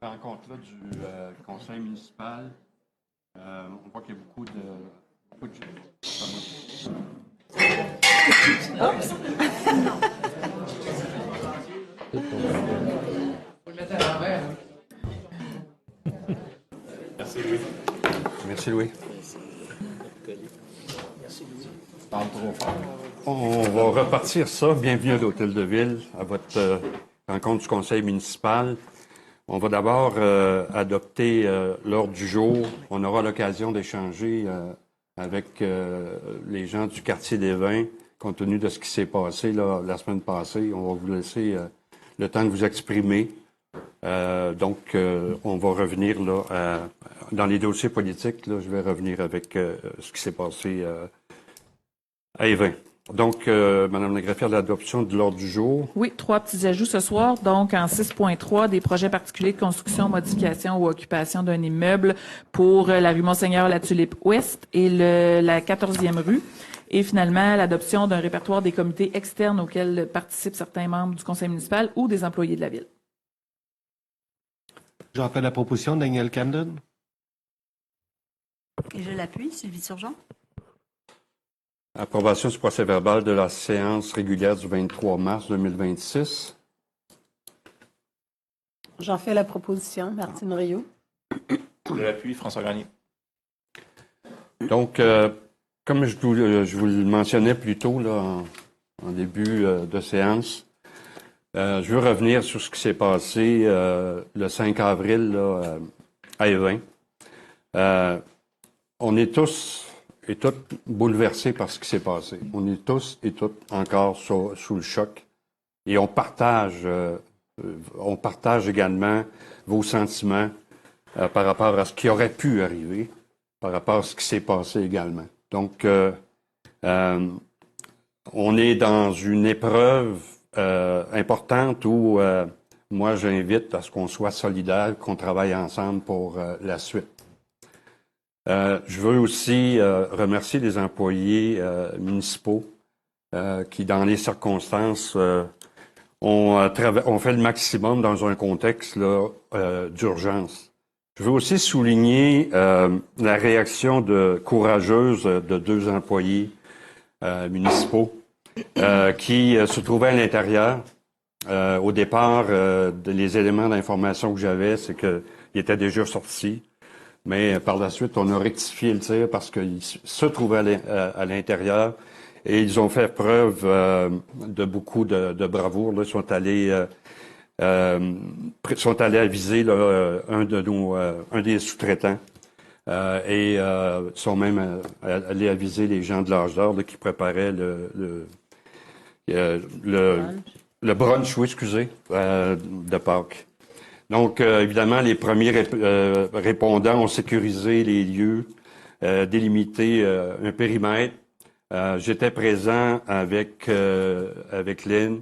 rencontre-là du conseil municipal, on voit qu'il y a beaucoup de Faut le mettre à l'envers. Merci, Louis. Merci, Louis. Parle trop fort. On va repartir ça. Bienvenue à l'Hôtel de Ville, à votre rencontre du conseil municipal. On va d'abord adopter l'ordre du jour. On aura l'occasion d'échanger avec les gens du quartier des Vins, compte tenu de ce qui s'est passé là, la semaine passée. On va vous laisser le temps de vous exprimer. Donc, on va revenir là dans les dossiers politiques. Là, je vais revenir avec ce qui s'est passé à Évin. Donc, Mme la greffière, l'adoption de l'ordre du jour. Oui, 3 petits ajouts ce soir. Donc, en 6.3, des projets particuliers de construction, modification ou occupation d'un immeuble pour la rue Monseigneur La Tulipe Ouest et la 14e rue. Et finalement, l'adoption d'un répertoire des comités externes auxquels participent certains membres du conseil municipal ou des employés de la ville. J'en fais la proposition, Daniel Camden. Et je l'appuie, Sylvie Turgeon. Approbation du procès-verbal de la séance régulière du 23 mars 2026. J'en fais la proposition, Martine Rioux. Je l'appuie, François Grenier. Donc, comme je vous le mentionnais plus tôt là, en début de séance, je veux revenir sur ce qui s'est passé le 5 avril là, à Évin. On est tous et toutes bouleversés par ce qui s'est passé. On est tous et toutes encore sous le choc. Et on partage également vos sentiments par rapport à ce qui aurait pu arriver, par rapport à ce qui s'est passé également. Donc, on est dans une épreuve importante où moi, j'invite à ce qu'on soit solidaires, qu'on travaille ensemble pour la suite. Je veux aussi remercier les employés municipaux qui, dans les circonstances, ont fait le maximum dans un contexte là, d'urgence. Je veux aussi souligner la réaction courageuse de 2 employés municipaux qui se trouvaient à l'intérieur. Au départ, les éléments d'information que j'avais, c'est qu'ils étaient déjà sortis. Mais par la suite, on a rectifié le tir parce qu'ils se trouvaient à l'intérieur et ils ont fait preuve de beaucoup de bravoure. Là, ils sont allés aviser là, un des sous-traitants et sont même allés aviser les gens de l'âge d'or qui préparaient le brunch, oui, excusez, de Pâques. Donc, évidemment, les premiers répondants ont sécurisé les lieux, délimité un périmètre. J'étais présent avec Lynn,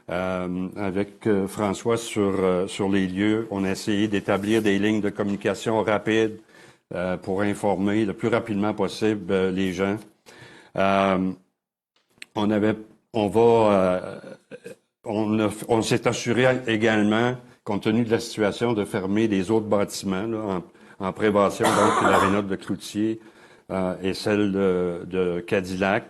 avec François sur les lieux. On a essayé d'établir des lignes de communication rapides pour informer le plus rapidement possible les gens. On s'est assuré également, compte tenu de la situation, de fermer les autres bâtiments là, en prévention, donc l'aréna de Cloutier et celle de Cadillac.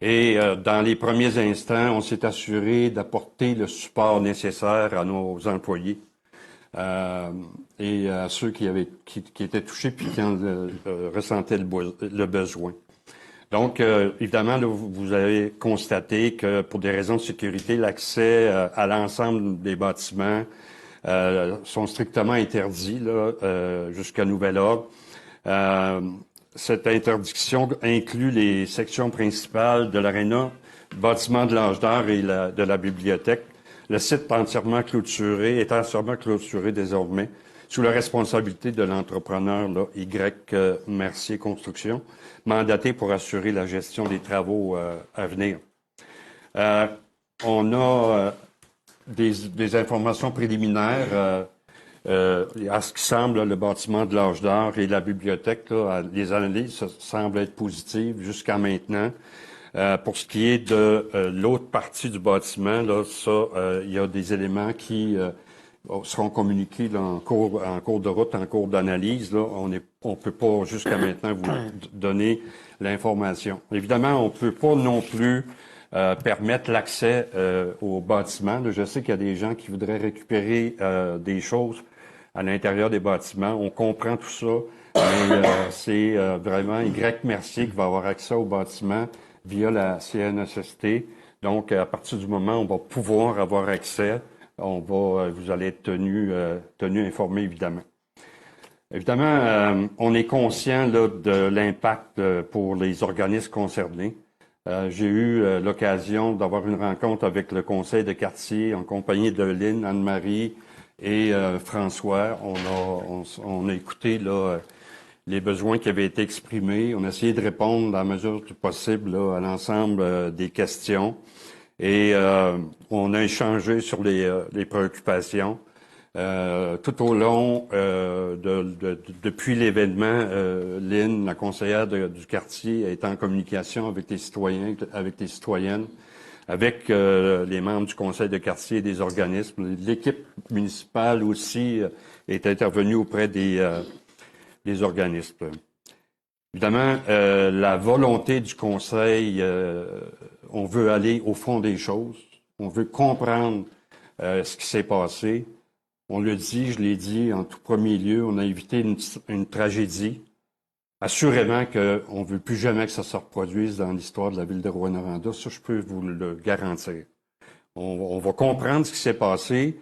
Et dans les premiers instants, on s'est assuré d'apporter le support nécessaire à nos employés et à ceux qui étaient touchés puis qui en ressentaient le besoin. Donc, évidemment, là, vous avez constaté que pour des raisons de sécurité, l'accès à l'ensemble des bâtiments sont strictement interdits là, jusqu'à nouvel ordre. Cette interdiction inclut les sections principales de l'aréna, bâtiment de l'Âge d'Or et de la bibliothèque. Le site est entièrement clôturé désormais, sous la responsabilité de l'entrepreneur là, Y Mercier Construction, mandaté pour assurer la gestion des travaux à venir. On a des informations préliminaires. À ce qui semble, le bâtiment de l'Âge d'Or et la bibliothèque, là, les analyses semblent être positives jusqu'à maintenant. Pour ce qui est de l'autre partie du bâtiment, là, ça, il y a des éléments qui seront communiqués là, en cours de route, en cours d'analyse. Là, on peut pas jusqu'à maintenant vous donner l'information. Évidemment, on peut pas non plus permettre l'accès au bâtiment. Là, je sais qu'il y a des gens qui voudraient récupérer des choses à l'intérieur des bâtiments. On comprend tout ça, mais c'est vraiment Y Mercier qui va avoir accès au bâtiment via la CNSST. Donc, à partir du moment où on va pouvoir avoir accès, vous allez être tenu informé, évidemment. Évidemment, on est conscient là, de l'impact pour les organismes concernés. J'ai eu l'occasion d'avoir une rencontre avec le conseil de quartier en compagnie de Lynn, Anne-Marie et François. On a écouté là, les besoins qui avaient été exprimés. On a essayé de répondre dans la mesure du possible là, à l'ensemble des questions. Et on a échangé sur les préoccupations. Tout au long, depuis l'événement, Lynn, la conseillère du quartier, est en communication avec les citoyens, avec les citoyennes, avec les membres du conseil de quartier et des organismes. L'équipe municipale aussi est intervenue auprès des organismes. Évidemment, la volonté du conseil, on veut aller au fond des choses, on veut comprendre ce qui s'est passé. On le dit, je l'ai dit en tout premier lieu, on a évité une tragédie. Assurément qu'on ne veut plus jamais que ça se reproduise dans l'histoire de la ville de Rouyn-Noranda. Ça, je peux vous le garantir. On va comprendre ce qui s'est passé.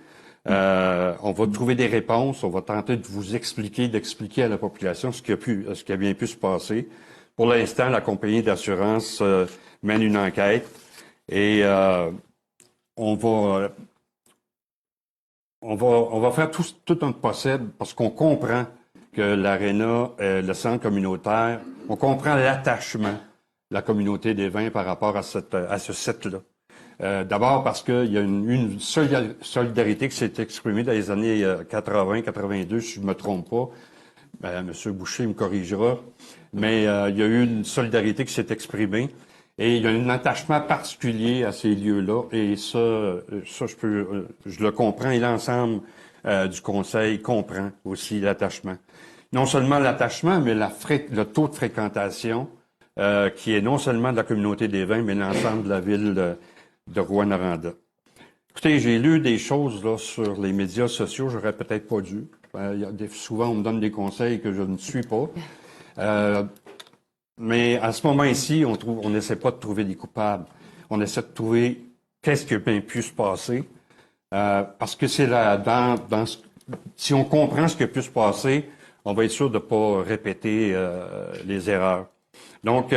On va trouver des réponses. On va tenter de vous d'expliquer à la population ce qui a bien pu se passer. Pour l'instant, la compagnie d'assurance mène une enquête et on va faire tout notre possible parce qu'on comprend que l'aréna, le centre communautaire, on comprend l'attachement de la communauté des vins par rapport à ce site-là. D'abord parce qu'il y a une solidarité qui s'est exprimée dans les années 80-82, si je ne me trompe pas. M. Boucher me corrigera. Mais il y a eu une solidarité qui s'est exprimée. Et il y a un attachement particulier à ces lieux-là. Et ça je le comprends. Et l'ensemble du conseil comprend aussi l'attachement. Non seulement l'attachement, mais le taux de fréquentation qui est non seulement de la communauté des vins, mais l'ensemble de la ville de Rouyn-Noranda. Écoutez, j'ai lu des choses là sur les médias sociaux, j'aurais peut-être pas dû. Souvent, on me donne des conseils que je ne suis pas. Mais à ce moment-ci, on n'essaie pas de trouver des coupables. On essaie de trouver qu'est-ce qui a bien pu se passer. Parce que c'est là, si on comprend ce qui a pu se passer, on va être sûr de ne pas répéter les erreurs. Donc,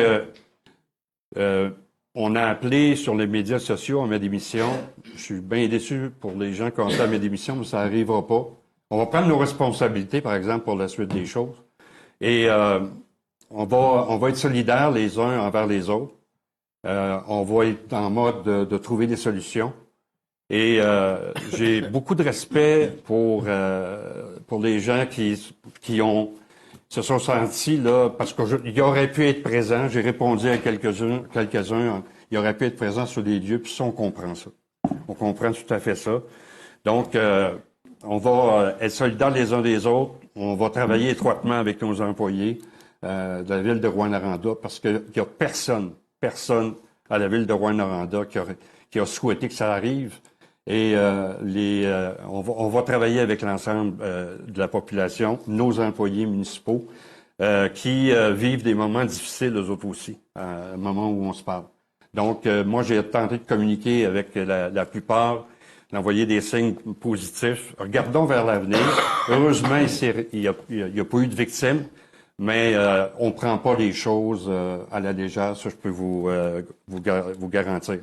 on a appelé sur les médias sociaux à ma démission. Je suis bien déçu pour les gens qui ont appelé à ma démission, mais ça n'arrivera pas. On va prendre nos responsabilités, par exemple, pour la suite des choses. Et on va être solidaires les uns envers les autres. On va être en mode de trouver des solutions. Et j'ai beaucoup de respect pour les gens qui se sont sentis là, parce qu'il aurait pu être présent. J'ai répondu à quelques-uns. Il aurait pu être présent sur les lieux, puis ça, on comprend ça. On comprend tout à fait ça. Donc, on va être solidaires les uns des autres. On va travailler étroitement avec nos employés de la ville de Rouyn-Noranda parce qu'il n'y a personne à la ville de Rouyn-Noranda qui a souhaité que ça arrive. Et on va travailler avec l'ensemble de la population, nos employés municipaux, qui vivent des moments difficiles, eux autres aussi, au moment où on se parle. Donc, moi, j'ai tenté de communiquer avec la plupart, d'envoyer des signes positifs. Regardons vers l'avenir. Heureusement, il n'y a pas eu de victimes, mais on ne prend pas les choses à la légère, ça je peux vous garantir.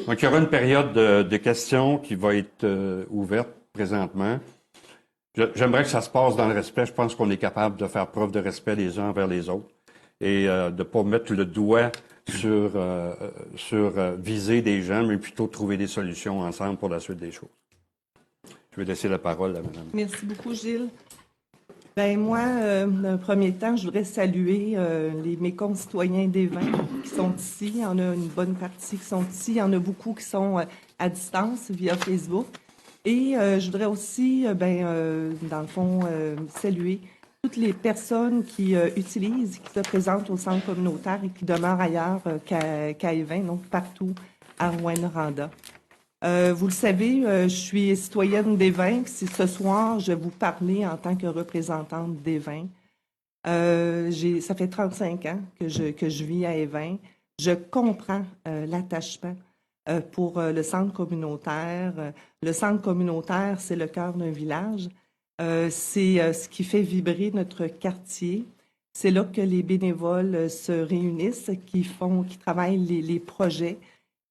Donc, il y aura une période de questions qui va être ouverte présentement. J'aimerais que ça se passe dans le respect. Je pense qu'on est capable de faire preuve de respect les uns envers les autres et de ne pas mettre le doigt sur viser des gens, mais plutôt trouver des solutions ensemble pour la suite des choses. Je vais laisser la parole à madame. Merci beaucoup, Gilles. Ben moi, d'un premier temps, je voudrais saluer mes concitoyens des vins qui sont ici. Il y en a une bonne partie qui sont ici. Il y en a beaucoup qui sont à distance via Facebook. Et je voudrais aussi, dans le fond, saluer toutes les personnes qui utilisent, qui se présentent au centre communautaire et qui demeurent ailleurs qu'à Évin, donc partout à Rouyn-Noranda. Vous le savez, je suis citoyenne d'Évin. Ce soir, je vais vous parler en tant que représentante d'Évin. Ça fait 35 ans que je vis à Évin. Je comprends l'attachement pour le centre communautaire. Le centre communautaire, c'est le cœur d'un village. C'est ce qui fait vibrer notre quartier. C'est là que les bénévoles se réunissent, qui travaillent les projets,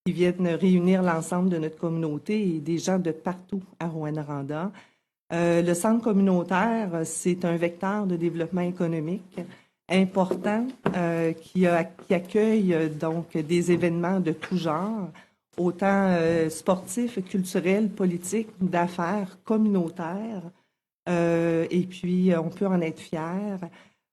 qui viennent réunir l'ensemble de notre communauté et des gens de partout à Rouyn-Noranda. Le centre communautaire, c'est un vecteur de développement économique important qui accueille donc des événements de tout genre, autant sportifs, culturels, politiques, d'affaires, communautaires. Et puis, on peut en être fier.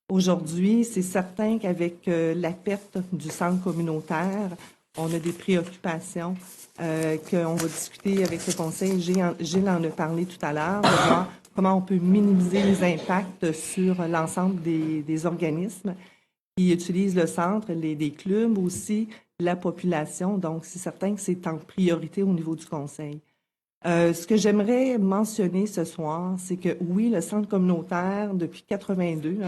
Aujourd'hui, c'est certain qu'avec la perte du centre communautaire, on a des préoccupations qu'on va discuter avec le conseil. Gilles en a parlé tout à l'heure, de voir comment on peut minimiser les impacts sur l'ensemble des organismes qui utilisent le centre, des clubs aussi, la population. Donc, c'est certain que c'est en priorité au niveau du conseil. Ce que j'aimerais mentionner ce soir, c'est que oui, le centre communautaire, depuis 82,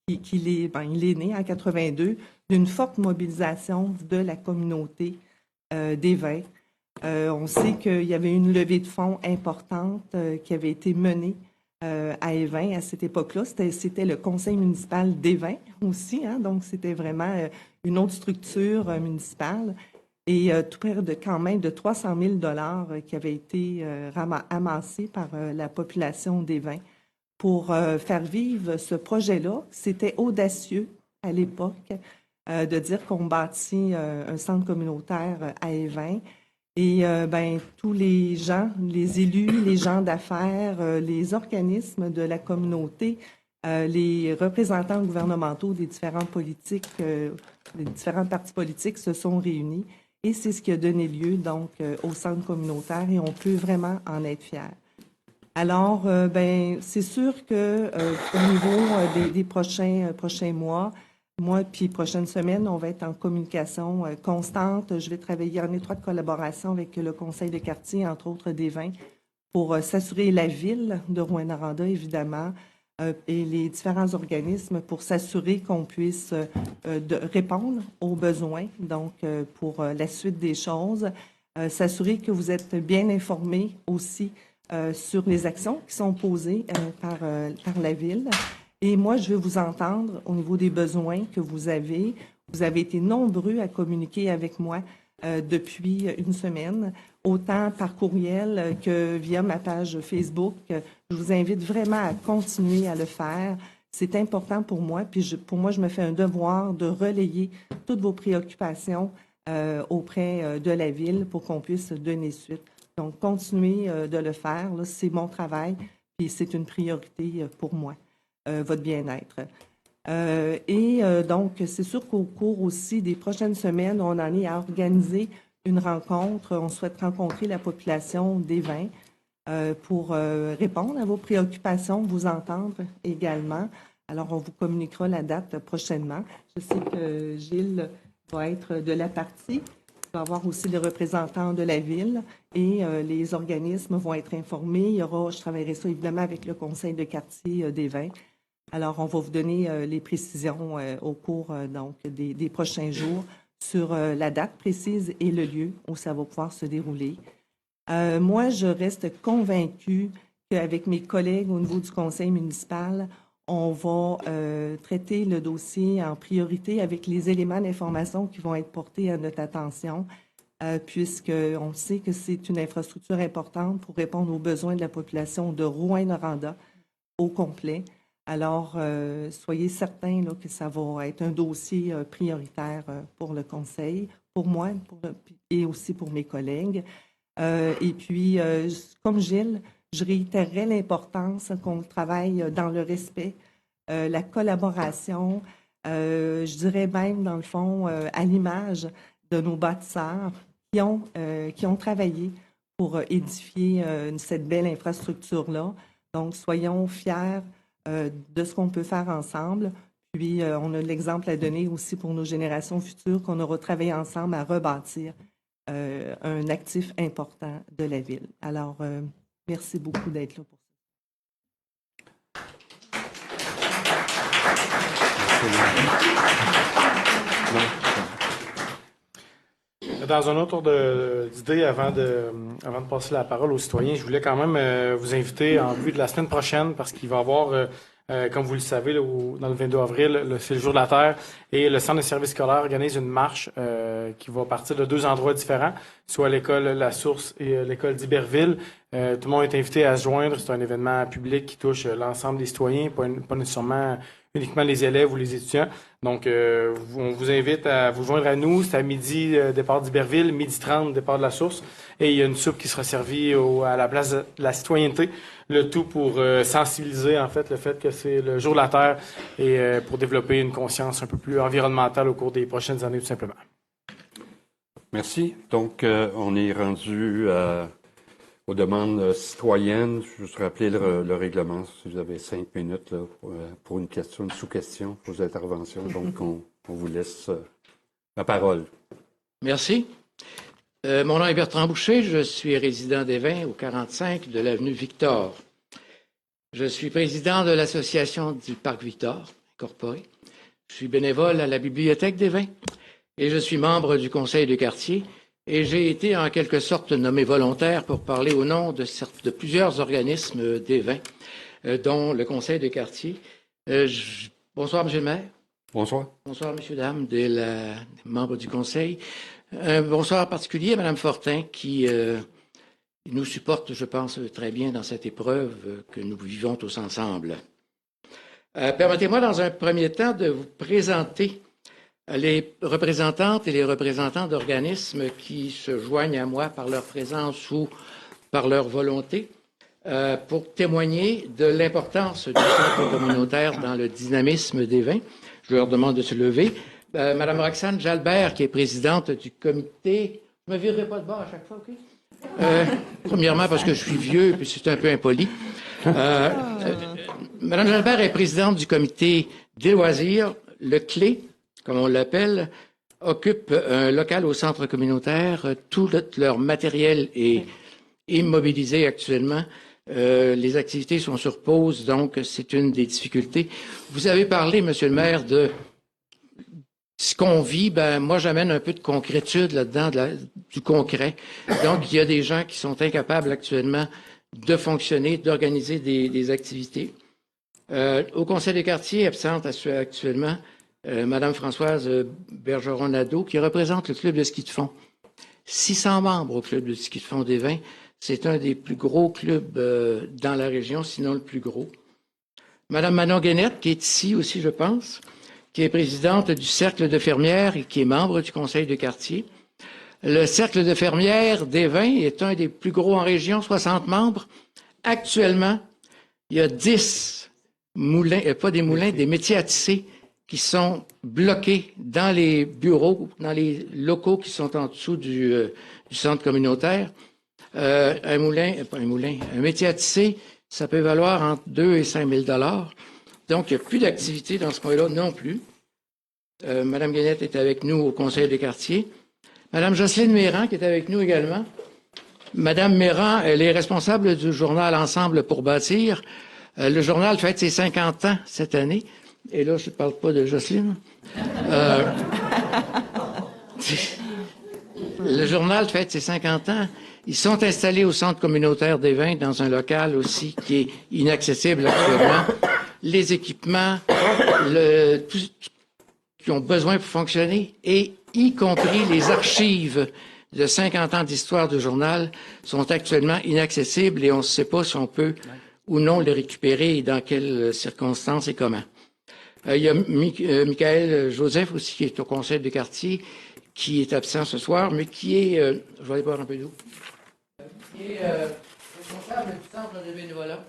il est né en 82, d'une forte mobilisation de la communauté d'Évin. On sait qu'il y avait une levée de fonds importante qui avait été menée à Évin à cette époque-là. C'était le conseil municipal d'Évin aussi, donc c'était vraiment une autre structure municipale. Et tout près de quand même de 300 000 $ qui avaient été amassés par la population d'Évin pour faire vivre ce projet-là. C'était audacieux à l'époque de dire qu'on bâtit un centre communautaire à Évin. Et tous les gens, les élus, les gens d'affaires, les organismes de la communauté, les représentants gouvernementaux des différents politiques, des différents partis politiques se sont réunis. Et c'est ce qui a donné lieu donc au centre communautaire et on peut vraiment en être fiers. Alors, c'est sûr que au niveau des prochains mois puis prochaines semaines, on va être en communication constante. Je vais travailler en étroite collaboration avec le conseil de quartier, entre autres d'Évin, pour s'assurer la ville de Rouyn-Noranda, évidemment, et les différents organismes pour s'assurer qu'on puisse répondre aux besoins, donc pour la suite des choses, s'assurer que vous êtes bien informés aussi sur les actions qui sont posées par la ville. Et moi, je veux vous entendre au niveau des besoins que vous avez. Vous avez été nombreux à communiquer avec moi depuis une semaine, autant par courriel que via ma page Facebook. Je vous invite vraiment à continuer à le faire. C'est important pour moi. Puis pour moi, je me fais un devoir de relayer toutes vos préoccupations auprès de la ville pour qu'on puisse donner suite. Donc, continuez de le faire. C'est mon travail, puis c'est une priorité pour moi, votre bien-être. Donc, c'est sûr qu'au cours aussi des prochaines semaines, on en est à organiser une rencontre. On souhaite rencontrer la population d'Évin pour répondre à vos préoccupations, vous entendre également. Alors, on vous communiquera la date prochainement. Je sais que Gilles va être de la partie. Il va y avoir aussi les représentants de la ville et les organismes vont être informés. Je travaillerai ça évidemment avec le conseil de quartier d'Évin. Alors, on va vous donner les précisions au cours donc des prochains jours sur la date précise et le lieu où ça va pouvoir se dérouler. Moi, je reste convaincue qu'avec mes collègues au niveau du conseil municipal, on va traiter le dossier en priorité avec les éléments d'information qui vont être portés à notre attention, puisqu'on sait que c'est une infrastructure importante pour répondre aux besoins de la population de Rouyn-Noranda au complet. Alors, soyez certains là, que ça va être un dossier prioritaire pour le conseil, pour moi et aussi pour mes collègues. Et puis, comme Gilles, je réitérerai l'importance qu'on travaille dans le respect, la collaboration, je dirais même, dans le fond, à l'image de nos bâtisseurs qui ont travaillé pour édifier cette belle infrastructure-là. Donc, soyons fiers de ce qu'on peut faire ensemble. Puis, on a l'exemple à donner aussi pour nos générations futures qu'on aura travaillé ensemble à rebâtir un actif important de la ville. Alors, merci beaucoup d'être là pour ça. Dans un autre ordre d'idée, avant de passer la parole aux citoyens, je voulais quand même vous inviter en vue de la semaine prochaine parce qu'il va y avoir, comme vous le savez, dans le 22 avril, c'est le Jour de la Terre et le Centre de services scolaires organise une marche qui va partir de 2 endroits différents, soit l'école La Source et l'école d'Iberville. Tout le monde est invité à se joindre. C'est un événement public qui touche l'ensemble des citoyens, pas nécessairement uniquement les élèves ou les étudiants. Donc, on vous invite à vous joindre à nous. C'est à midi, départ d'Iberville, 12h30, départ de La Source. Et il y a une soupe qui sera servie à la place de la citoyenneté. Le tout pour sensibiliser, en fait, le fait que c'est le Jour de la Terre et pour développer une conscience un peu plus environnementale au cours des prochaines années, tout simplement. Merci. Donc, on est rendu aux demandes citoyennes. Je vais juste rappeler le règlement. Si vous avez 5 minutes là, pour une question, une sous-question, vos interventions. Donc, on vous laisse la parole. Merci. Mon nom est Bertrand Boucher. Je suis résident d'Évin au 45 de l'avenue Victor. Je suis président de l'association du Parc Victor, incorporé. Je suis bénévole à la bibliothèque d'Évin et je suis membre du conseil de quartier. Et j'ai été en quelque sorte nommé volontaire pour parler au nom de plusieurs organismes d'Évin, dont le conseil de quartier. Bonsoir, M. le maire. Bonsoir. Bonsoir, messieurs, dames, des membres du conseil. Bonsoir en particulier à Mme Fortin qui nous supporte, je pense, très bien dans cette épreuve que nous vivons tous ensemble. Permettez-moi, dans un premier temps, de vous présenter les représentantes et les représentants d'organismes qui se joignent à moi par leur présence ou par leur volonté pour témoigner de l'importance du centre communautaire dans le dynamisme d'Évin. Je leur demande de se lever. Madame Roxane Jalbert, qui est présidente du comité... Je ne me virerai pas de bord à chaque fois, OK? Premièrement, parce que je suis vieux et puis c'est un peu impoli. Madame Jalbert est présidente du comité des loisirs. Le Clé, comme on l'appelle, occupe un local au centre communautaire. Tout leur matériel est immobilisé actuellement. Les activités sont sur pause, donc c'est une des difficultés. Vous avez parlé, Monsieur le maire, de ce qu'on vit. Ben, moi, j'amène un peu de concrétude là-dedans, du concret. Donc, il y a des gens qui sont incapables actuellement de fonctionner, d'organiser des activités. Au conseil des quartiers, absente actuellement, Madame Françoise Bergeron-Nadeau, qui représente le club de ski de fond. 600 membres au club de ski de fond d'Évin. C'est un des plus gros clubs dans la région, sinon le plus gros. Madame Manon Guénette, qui est ici aussi, je pense, qui est présidente du Cercle de fermières et qui est membre du conseil de quartier. Le Cercle de fermières d'Évin est un des plus gros en région, 60 membres. Actuellement, il y a 10 moulins, pas des moulins, des métiers à tisser qui sont bloqués dans les bureaux, dans les locaux qui sont en dessous du centre communautaire. Un métier à tisser, ça peut valoir entre 2 et 5 000 $. Donc, il n'y a plus d'activité dans ce coin-là non plus. Madame Guénette est avec nous au conseil des quartiers. Madame Jocelyne Méran, qui est avec nous également. Madame Méran, elle est responsable du journal Ensemble pour bâtir. Le journal fête ses 50 ans cette année. Et là, je ne parle pas de Jocelyne. Le journal fête ses 50 ans. Ils sont installés au centre communautaire d'Évin, dans un local aussi qui est inaccessible actuellement. Les équipements, tout qui ont besoin pour fonctionner, et y compris les archives de 50 ans d'histoire du journal, sont actuellement inaccessibles et on ne sait pas si on peut ou non les récupérer et dans quelles circonstances et comment. Il y a Michael Joseph aussi qui est au conseil de quartier, qui est absent ce soir, mais qui est, je vais aller boire un peu d'eau, qui est responsable du centre de bénévolat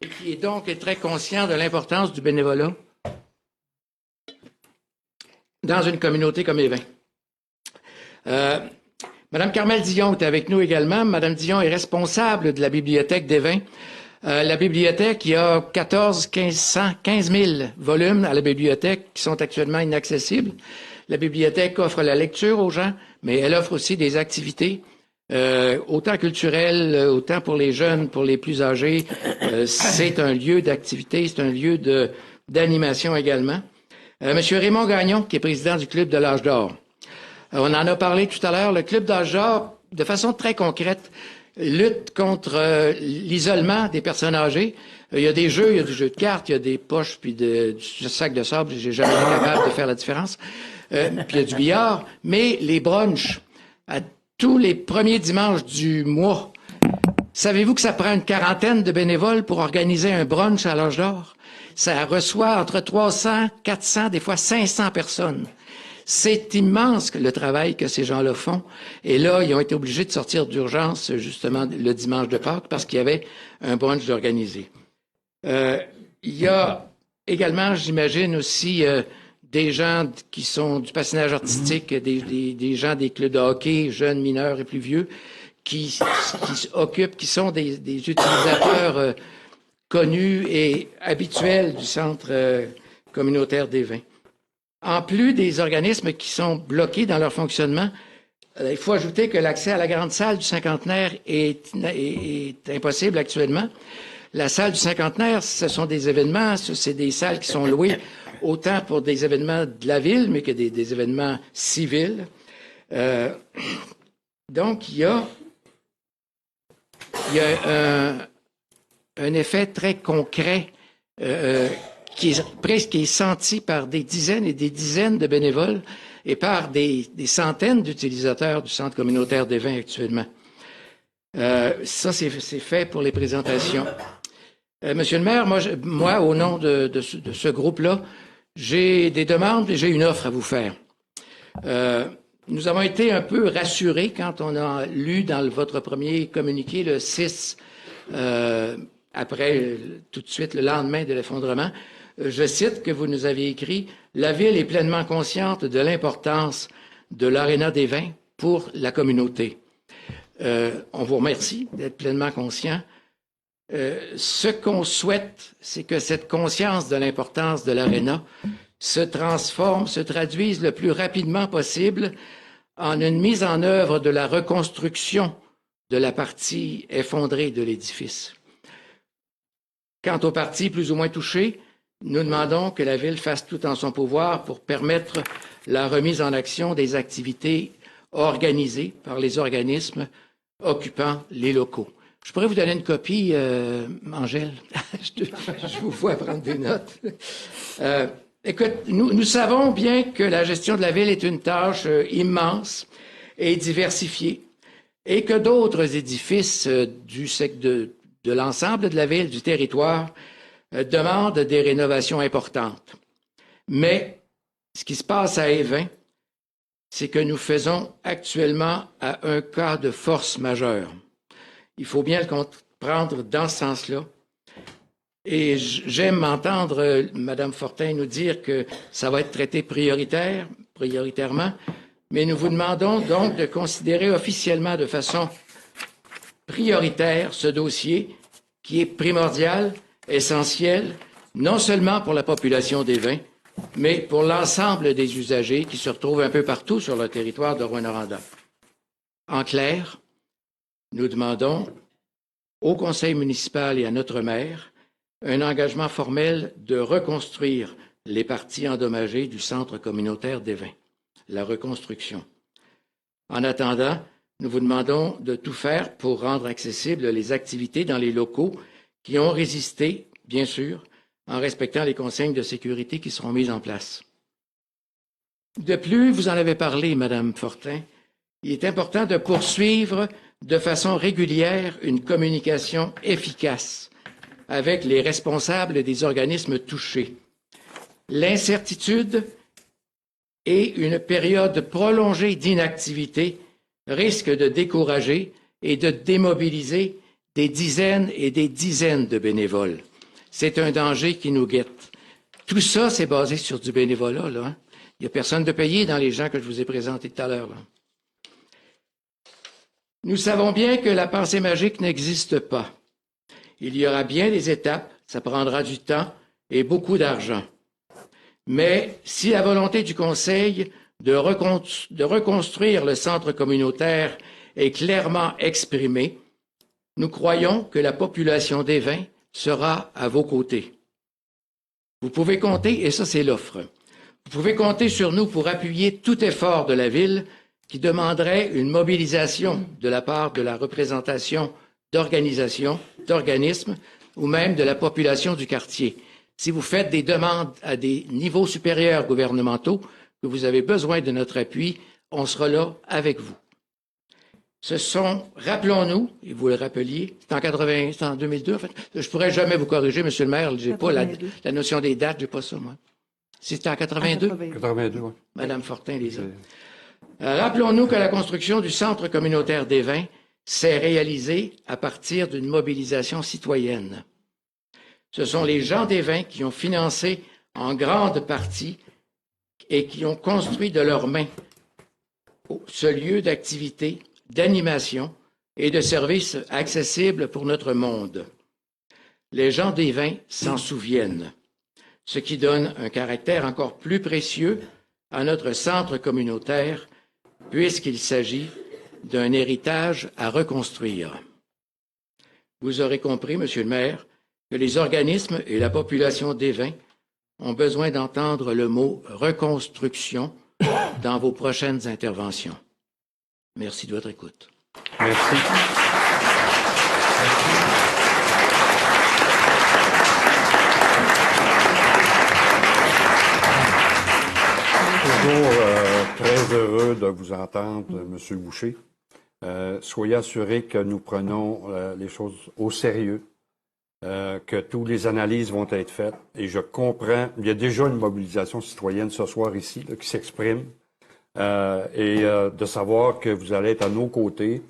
et qui est donc très conscient de l'importance du bénévolat dans une communauté comme Évin. Madame Carmel Dion est avec nous également. Madame Dion est responsable de la bibliothèque des vins. La bibliothèque, il y a 15 000 volumes à la bibliothèque qui sont actuellement inaccessibles. La bibliothèque offre la lecture aux gens, mais elle offre aussi des activités, autant culturelles, autant pour les jeunes, pour les plus âgés. C'est un lieu d'activité, c'est un lieu d'animation également. Monsieur Raymond Gagnon, qui est président du Club de l'Âge d'Or. On en a parlé tout à l'heure. Le Club d'Âge d'Or, de façon très concrète, lutte contre l'isolement des personnes âgées. Il y a des jeux, il y a du jeu de cartes, il y a des poches, puis du sac de sable. J'ai jamais été capable de faire la différence. Puis il y a du billard. Mais les brunchs, à tous les premiers dimanches du mois, savez-vous que ça prend une quarantaine de bénévoles pour organiser un brunch à l'Âge d'Or? Ça reçoit entre 300, 400, des fois 500 personnes. C'est immense le travail que ces gens-là font. Et là, ils ont été obligés de sortir d'urgence, justement, le dimanche de Pâques, parce qu'il y avait un brunch d'organiser. Il y a également, j'imagine aussi, des gens qui sont du patinage artistique, des gens des clubs de hockey, jeunes, mineurs et plus vieux, qui s'occupent, qui sont des utilisateurs connus et habituels du Centre communautaire des vins. En plus des organismes qui sont bloqués dans leur fonctionnement, il faut ajouter que l'accès à la grande salle du cinquantenaire est impossible actuellement. La salle du cinquantenaire, ce sont des événements, c'est des salles qui sont louées autant pour des événements de la ville, mais que des événements civils. Donc, il y a un effet très concret qui est senti par des dizaines et des dizaines de bénévoles et par des centaines d'utilisateurs du Centre communautaire des vins actuellement. Ça, c'est fait pour les présentations. Monsieur le maire, moi au nom de ce groupe-là, j'ai des demandes et j'ai une offre à vous faire. Nous avons été un peu rassurés quand on a lu dans votre premier communiqué, le 6, après, tout de suite, le lendemain de l'effondrement. Je cite que vous nous aviez écrit « La Ville est pleinement consciente de l'importance de l'Aréna des vins pour la communauté. » On vous remercie d'être pleinement conscient. Ce qu'on souhaite, c'est que cette conscience de l'importance de l'Aréna se traduise le plus rapidement possible en une mise en œuvre de la reconstruction de la partie effondrée de l'édifice. Quant aux parties plus ou moins touchées, nous demandons que la Ville fasse tout en son pouvoir pour permettre la remise en action des activités organisées par les organismes occupant les locaux. Je pourrais vous donner une copie, Angèle. Je vous vois prendre des notes. Écoute, nous savons bien que la gestion de la Ville est une tâche immense et diversifiée et que d'autres édifices de l'ensemble de la Ville, du territoire, demandent des rénovations importantes. Mais ce qui se passe à Évin, c'est que nous faisons actuellement à un cas de force majeure. Il faut bien le comprendre dans ce sens-là. Et j'aime entendre Mme Fortin nous dire que ça va être traité prioritairement, mais nous vous demandons donc de considérer officiellement de façon prioritaire ce dossier qui est primordial, essentiel, non seulement pour la population des vins, mais pour l'ensemble des usagers qui se retrouvent un peu partout sur le territoire de Rouyn-Noranda. En clair, nous demandons au conseil municipal et à notre maire un engagement formel de reconstruire les parties endommagées du centre communautaire des vins, la reconstruction. En attendant, nous vous demandons de tout faire pour rendre accessibles les activités dans les locaux qui ont résisté, bien sûr, en respectant les consignes de sécurité qui seront mises en place. De plus, vous en avez parlé, Madame Fortin, il est important de poursuivre de façon régulière une communication efficace avec les responsables des organismes touchés. L'incertitude et une période prolongée d'inactivité risquent de décourager et de démobiliser des dizaines et des dizaines de bénévoles. C'est un danger qui nous guette. Tout ça, c'est basé sur du bénévolat, là. Hein? Il n'y a personne de payé dans les gens que je vous ai présentés tout à l'heure. Nous savons bien que la pensée magique n'existe pas. Il y aura bien des étapes, ça prendra du temps et beaucoup d'argent. Mais si la volonté du Conseil de reconstruire le centre communautaire est clairement exprimée, nous croyons que la population d'Évin sera à vos côtés. Vous pouvez compter, et ça c'est l'offre, vous pouvez compter sur nous pour appuyer tout effort de la Ville qui demanderait une mobilisation de la part de la représentation d'organisations, d'organismes ou même de la population du quartier. Si vous faites des demandes à des niveaux supérieurs gouvernementaux, que vous avez besoin de notre appui, on sera là avec vous. Ce sont, rappelons-nous, et vous le rappeliez, c'est en 2002, en fait. Je pourrais jamais vous corriger, Monsieur le maire, j'ai pas la notion des dates, j'ai pas ça, moi. C'était en 82? 82, oui. Madame Fortin les a. Rappelons-nous que la construction du centre communautaire d'Évin s'est réalisée à partir d'une mobilisation citoyenne. Ce sont les gens d'Évin qui ont financé en grande partie et qui ont construit de leurs mains ce lieu d'activité, d'animation et de services accessibles pour notre monde. Les gens d'Évin s'en souviennent, ce qui donne un caractère encore plus précieux à notre centre communautaire, puisqu'il s'agit d'un héritage à reconstruire. Vous aurez compris, Monsieur le maire, que les organismes et la population d'Évin ont besoin d'entendre le mot « reconstruction » dans vos prochaines interventions. Merci de votre écoute. Merci. Toujours très heureux de vous entendre, M. Boucher. Soyez assurés que nous prenons les choses au sérieux, que toutes les analyses vont être faites. Et je comprends, il y a déjà une mobilisation citoyenne ce soir ici là, qui s'exprime. De savoir que vous allez être à nos côtés,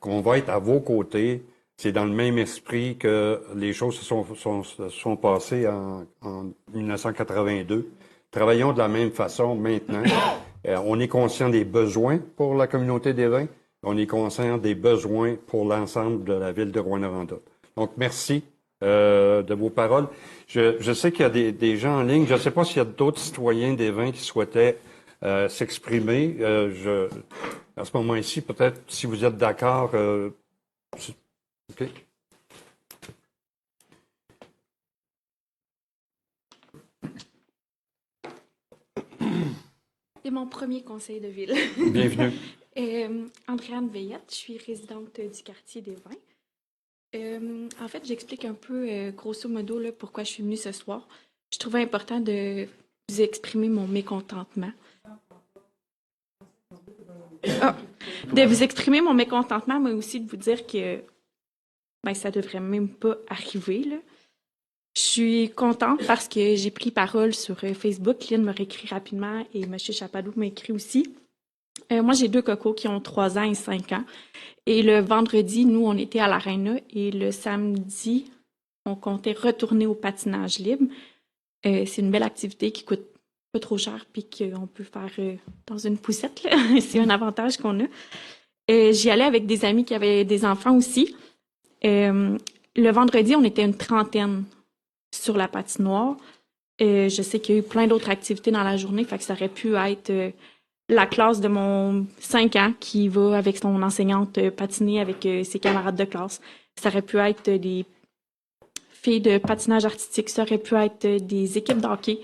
qu'on va être à vos côtés, c'est dans le même esprit que les choses se sont passées en 1982. Travaillons de la même façon maintenant. On est conscient des besoins pour la communauté d'Évin. On est conscient des besoins pour l'ensemble de la ville de Rouyn-Noranda. Donc, merci de vos paroles. Je sais qu'il y a des gens en ligne. Je ne sais pas s'il y a d'autres citoyens d'Évin qui souhaitaient s'exprimer. À ce moment-ci, peut-être, si vous êtes d'accord. OK. C'est mon premier conseil de ville. Bienvenue. Andréane Veillette, je suis résidente du quartier des Vins. En fait, j'explique un peu, grosso modo, là, pourquoi je suis venue ce soir. Je trouvais important de vous exprimer mon mécontentement. De vous exprimer mon mécontentement, mais aussi de vous dire que ça devrait même pas arriver, là. Je suis contente parce que j'ai pris parole sur Facebook. Lynn me réécrit rapidement et M. Chapadou m'a écrit aussi. Moi, j'ai 2 cocos qui ont 3 ans et 5 ans. Et le vendredi, nous, on était à l'Arena et le samedi, on comptait retourner au patinage libre. C'est une belle activité qui coûte pas trop cher puis qu'on peut faire dans une poussette, là. C'est un avantage qu'on a. J'y allais avec des amis qui avaient des enfants aussi. Le vendredi, on était une 30aine sur la patinoire. Je sais qu'il y a eu plein d'autres activités dans la journée, fait que ça aurait pu être la classe de mon 5 ans qui va avec son enseignante patiner avec ses camarades de classe. Ça aurait pu être des filles de patinage artistique, ça aurait pu être des équipes de hockey.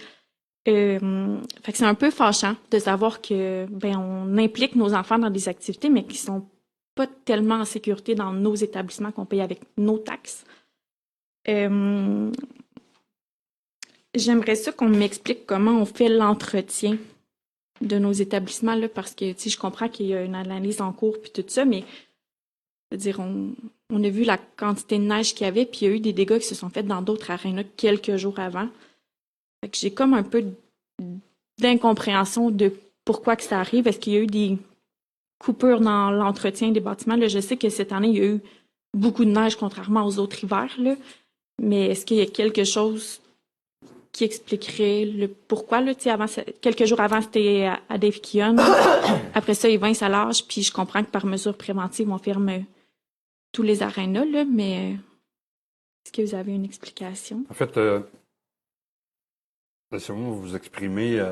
Fait que c'est un peu fâchant de savoir que on implique nos enfants dans des activités, mais qui sont pas tellement en sécurité dans nos établissements qu'on paye avec nos taxes. J'aimerais ça qu'on m'explique comment on fait l'entretien de nos établissements, là, parce que je comprends qu'il y a une analyse en cours puis tout ça, mais je veux dire, on a vu la quantité de neige qu'il y avait, puis il y a eu des dégâts qui se sont faits dans d'autres arénas quelques jours avant. Fait que j'ai comme un peu d'incompréhension de pourquoi que ça arrive. Est-ce qu'il y a eu des coupures dans l'entretien des bâtiments? Là, je sais que cette année, il y a eu beaucoup de neige contrairement aux autres hivers, là, mais est-ce qu'il y a quelque chose qui expliquerait le pourquoi, là, tu sais, quelques jours avant, c'était à Dave Keon. Après ça, Yvain, ça lâche, puis je comprends que par mesure préventive, on ferme tous les arénas, là, mais est-ce que vous avez une explication? En fait, laissez-moi vous exprimer,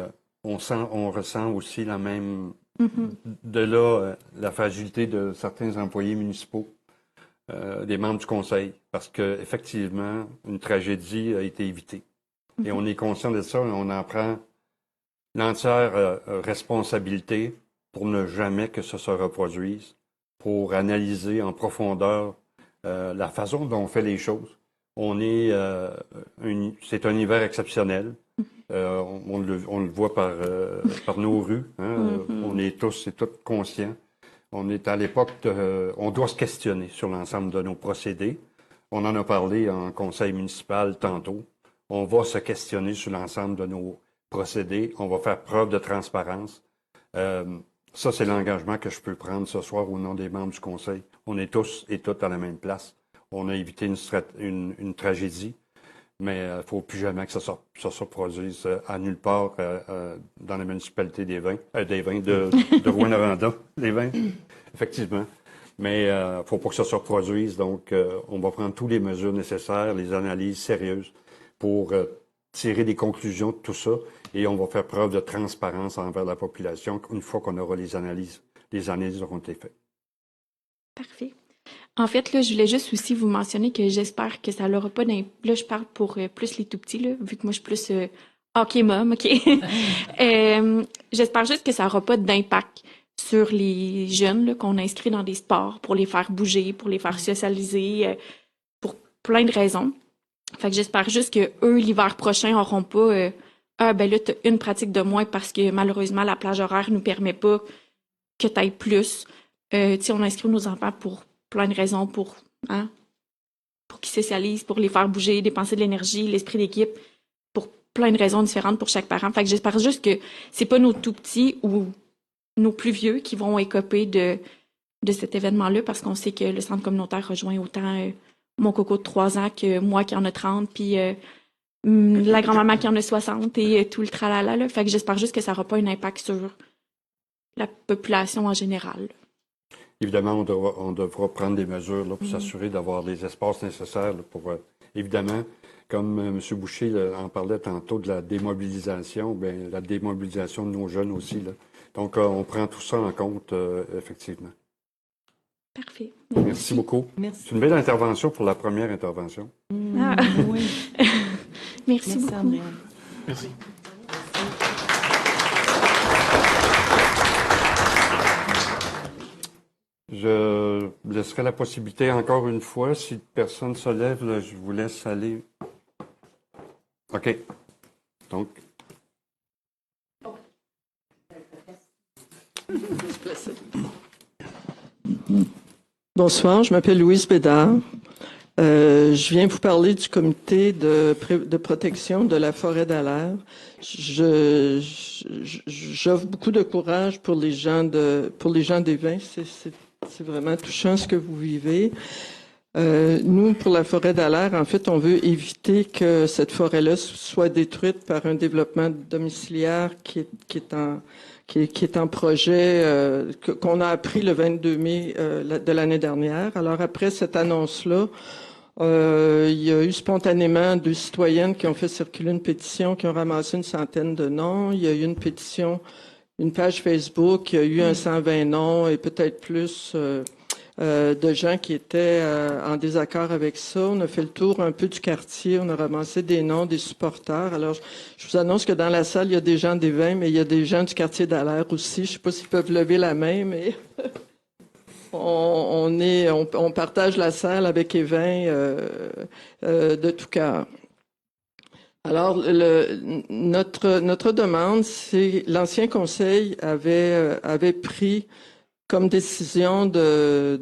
on ressent aussi la même, de là, la fragilité de certains employés municipaux, des membres du conseil, parce que effectivement, une tragédie a été évitée. Et on est conscient de ça et on en prend l'entière responsabilité pour ne jamais que ça se reproduise, pour analyser en profondeur la façon dont on fait les choses. C'est un hiver exceptionnel. On le voit par nos rues. Hein. On est tous et toutes conscients. On est à l'époque, on doit se questionner sur l'ensemble de nos procédés. On en a parlé en conseil municipal tantôt. On va se questionner sur l'ensemble de nos procédés. On va faire preuve de transparence. Ça, c'est l'engagement que je peux prendre ce soir au nom des membres du conseil. On est tous et toutes à la même place. On a évité une tragédie, mais il ne faut plus jamais que ça se produise à nulle part dans la municipalité de Rouyn-Noranda, des Vins, effectivement. Mais il ne faut pas que ça se reproduise, donc on va prendre toutes les mesures nécessaires, les analyses sérieuses pour tirer des conclusions de tout ça et on va faire preuve de transparence envers la population une fois qu'on aura les analyses auront été faites. Parfait. En fait, là, je voulais juste aussi vous mentionner que j'espère que ça n'aura pas d'impact. Là, je parle pour plus les tout-petits, là, vu que moi, je suis plus hockey mom, OK? J'espère juste que ça n'aura pas d'impact sur les jeunes là, qu'on inscrit dans des sports pour les faire bouger, pour les faire socialiser, pour plein de raisons. Fait que j'espère juste que eux, l'hiver prochain, n'auront pas ben là, t'as une pratique de moins parce que malheureusement, la plage horaire nous permet pas que tu ailles plus. Tu sais, on inscrit nos enfants pour plein de raisons, pour qu'ils socialisent, pour les faire bouger, dépenser de l'énergie, l'esprit d'équipe, pour plein de raisons différentes pour chaque parent. Fait que j'espère juste que c'est pas nos tout petits ou nos plus vieux qui vont écoper de cet événement-là parce qu'on sait que le centre communautaire rejoint autant mon coco de 3 ans que moi qui en a 30, puis la grand-maman qui en a 60 et tout le tralala. Là. Fait que j'espère juste que ça n'aura pas un impact sur la population en général. Évidemment, on devra prendre des mesures là, pour s'assurer d'avoir les espaces nécessaires là, pour, évidemment, comme M. Boucher en parlait tantôt de la démobilisation, bien, la démobilisation de nos jeunes aussi. Là. Donc, on prend tout ça en compte, effectivement. Parfait. Merci beaucoup. Merci. C'est une belle intervention pour la première intervention. Oui. Merci beaucoup. Andréane. Merci. Je laisserai la possibilité encore une fois, si personne se lève, là, je vous laisse aller. OK. Donc. Bonsoir, je m'appelle Louise Bédard. Je viens vous parler du comité de protection de la forêt d'Alaire. J'offre beaucoup de courage pour les gens des Vins. C'est vraiment touchant ce que vous vivez. Nous, pour la forêt d'Alaire, en fait, on veut éviter que cette forêt-là soit détruite par un développement domiciliaire qui est en projet, qu'on a appris le 22 mai de l'année dernière. Alors, après cette annonce-là, il y a eu spontanément 2 citoyennes qui ont fait circuler une pétition, qui ont ramassé une centaine de noms. Il y a eu une pétition, une page Facebook, il y a eu un 120 noms et peut-être plus de gens qui étaient en désaccord avec ça. On a fait le tour un peu du quartier, on a ramassé des noms des supporters. Alors, je vous annonce que dans la salle, il y a des gens des Vins, mais il y a des gens du quartier d'Alaire aussi. Je ne sais pas s'ils peuvent lever la main, mais on partage la salle avec les Vins de tout cœur. Alors, notre demande, c'est l'ancien conseil avait pris comme décision de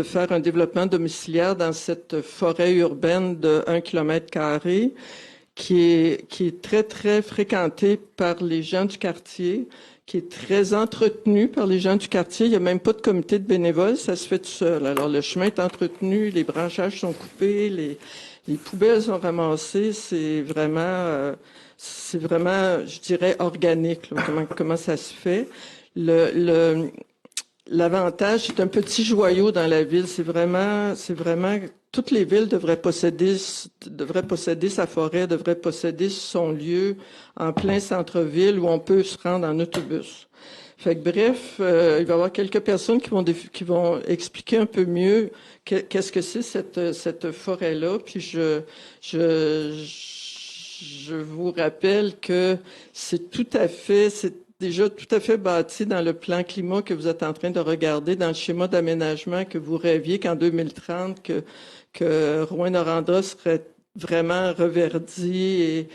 faire un développement domiciliaire dans cette forêt urbaine de 1 km² qui est très, très fréquentée par les gens du quartier, qui est très entretenue par les gens du quartier. Il n'y a même pas de comité de bénévoles, ça se fait tout seul. Alors, le chemin est entretenu, les branchages sont coupés, Les poubelles sont ramassées, c'est vraiment, je dirais, organique, là, comment ça se fait. L'avantage, c'est un petit joyau dans la ville. C'est vraiment, toutes les villes devraient posséder sa forêt, devraient posséder son lieu en plein centre-ville où on peut se rendre en autobus. Fait que bref, il va y avoir quelques personnes qui vont expliquer un peu mieux qu'est-ce que c'est cette forêt-là. Puis je vous rappelle que c'est déjà tout à fait bâti dans le plan climat que vous êtes en train de regarder, dans le schéma d'aménagement que vous rêviez qu'en 2030, que Rouyn-Noranda serait vraiment reverdi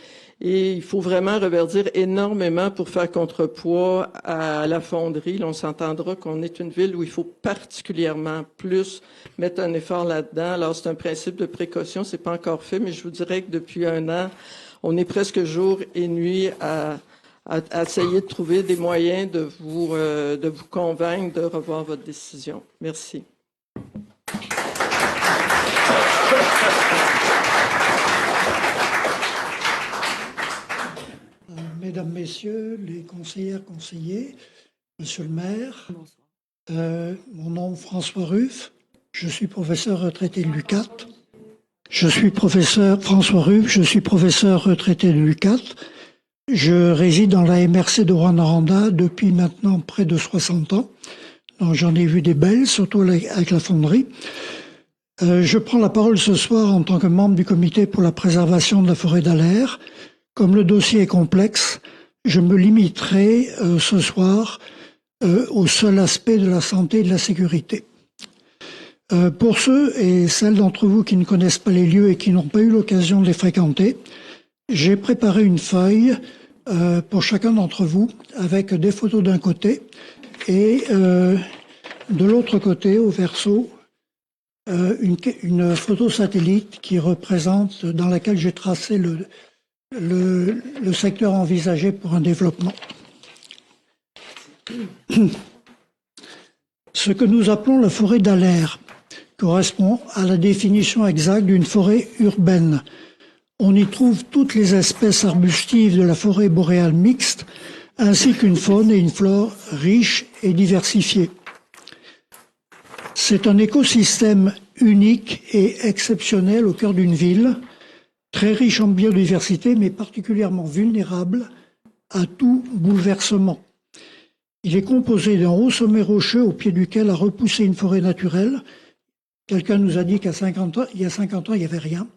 et il faut vraiment reverdir énormément pour faire contrepoids à la fonderie. Là, on s'entendra qu'on est une ville où il faut particulièrement plus mettre un effort là-dedans. Alors, c'est un principe de précaution, c'est pas encore fait, mais je vous dirais que depuis 1 an, on est presque jour et nuit à essayer de trouver des moyens de vous convaincre de revoir votre décision. Merci. Mesdames, Messieurs, les conseillères, conseillers, Monsieur le maire, mon nom est François Ruff, je suis professeur retraité de l'UQAT. François Ruff, je suis professeur retraité de l'UQAT. Je réside dans la MRC de Rouyn-Noranda depuis maintenant près de 60 ans. Donc j'en ai vu des belles, surtout avec la fonderie. Je prends la parole ce soir en tant que membre du comité pour la préservation de la forêt d'Allaire. Comme le dossier est complexe, je me limiterai ce soir au seul aspect de la santé et de la sécurité. Pour ceux et celles d'entre vous qui ne connaissent pas les lieux et qui n'ont pas eu l'occasion de les fréquenter, j'ai préparé une feuille pour chacun d'entre vous avec des photos d'un côté et de l'autre côté, au verso, une photo satellite qui représente, dans laquelle j'ai tracé le secteur envisagé pour un développement. Ce que nous appelons la forêt d'Allaire correspond à la définition exacte d'une forêt urbaine. On y trouve toutes les espèces arbustives de la forêt boréale mixte, ainsi qu'une faune et une flore riches et diversifiées. C'est un écosystème unique et exceptionnel au cœur d'une ville, très riche en biodiversité, mais particulièrement vulnérable à tout bouleversement. Il est composé d'un haut sommet rocheux au pied duquel a repoussé une forêt naturelle. Quelqu'un nous a dit qu'il y a 50 ans, il n'y avait rien.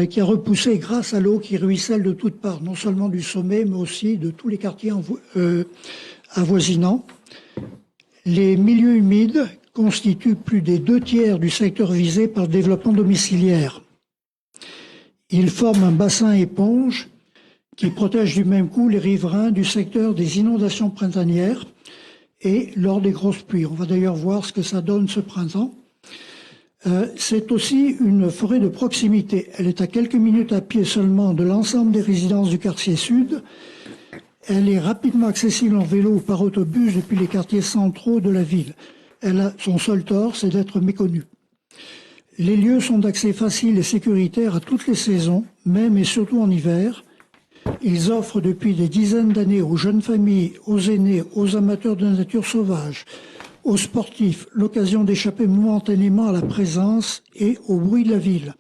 Qui a repoussé grâce à l'eau qui ruisselle de toutes parts, non seulement du sommet, mais aussi de tous les quartiers avoisinants. Les milieux humides constituent plus des 2/3 du secteur visé par le développement domiciliaire. Ils forment un bassin éponge qui protège du même coup les riverains du secteur des inondations printanières et lors des grosses pluies. On va d'ailleurs voir ce que ça donne ce printemps. C'est aussi une forêt de proximité. Elle est à quelques minutes à pied seulement de l'ensemble des résidences du quartier sud. Elle est rapidement accessible en vélo ou par autobus depuis les quartiers centraux de la ville. Son seul tort, c'est d'être méconnue. Les lieux sont d'accès facile et sécuritaire à toutes les saisons, même et surtout en hiver. Ils offrent depuis des dizaines d'années aux jeunes familles, aux aînés, aux amateurs de nature sauvage, aux sportifs, l'occasion d'échapper momentanément à la présence et au bruit de la ville.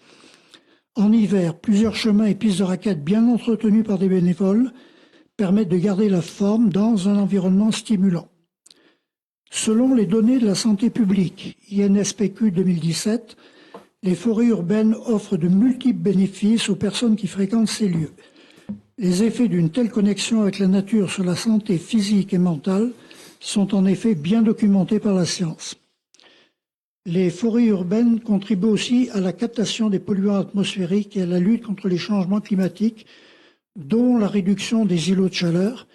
En hiver, plusieurs chemins et pistes de raquettes bien entretenus par des bénévoles permettent de garder la forme dans un environnement stimulant. Selon les données de la santé publique, INSPQ 2017, les forêts urbaines offrent de multiples bénéfices aux personnes qui fréquentent ces lieux. Les effets d'une telle connexion avec la nature sur la santé physique et mentale sont en effet bien documentés par la science. Les forêts urbaines contribuent aussi à la captation des polluants atmosphériques et à la lutte contre les changements climatiques, dont la réduction des îlots de chaleur,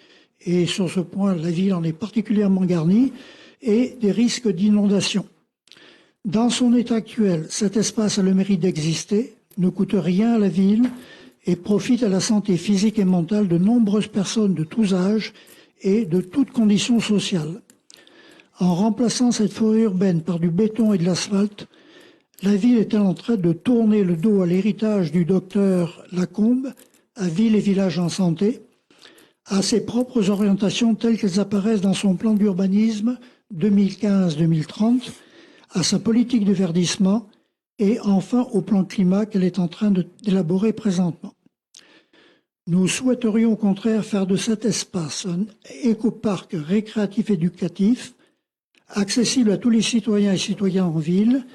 et sur ce point, la ville en est particulièrement garnie, et des risques d'inondation. Dans son état actuel, cet espace a le mérite d'exister, ne coûte rien à la ville et profite à la santé physique et mentale de nombreuses personnes de tous âges et de toutes conditions sociales. En remplaçant cette forêt urbaine par du béton et de l'asphalte, la ville est-elle en train de tourner le dos à l'héritage du docteur Lacombe, à Ville et Villages en Santé, à ses propres orientations telles qu'elles apparaissent dans son plan d'urbanisme 2015-2030, à sa politique de verdissement et enfin au plan climat qu'elle est en train d'élaborer présentement. Nous souhaiterions au contraire faire de cet espace un écoparc récréatif éducatif, accessible à tous les citoyens et citoyennes en ville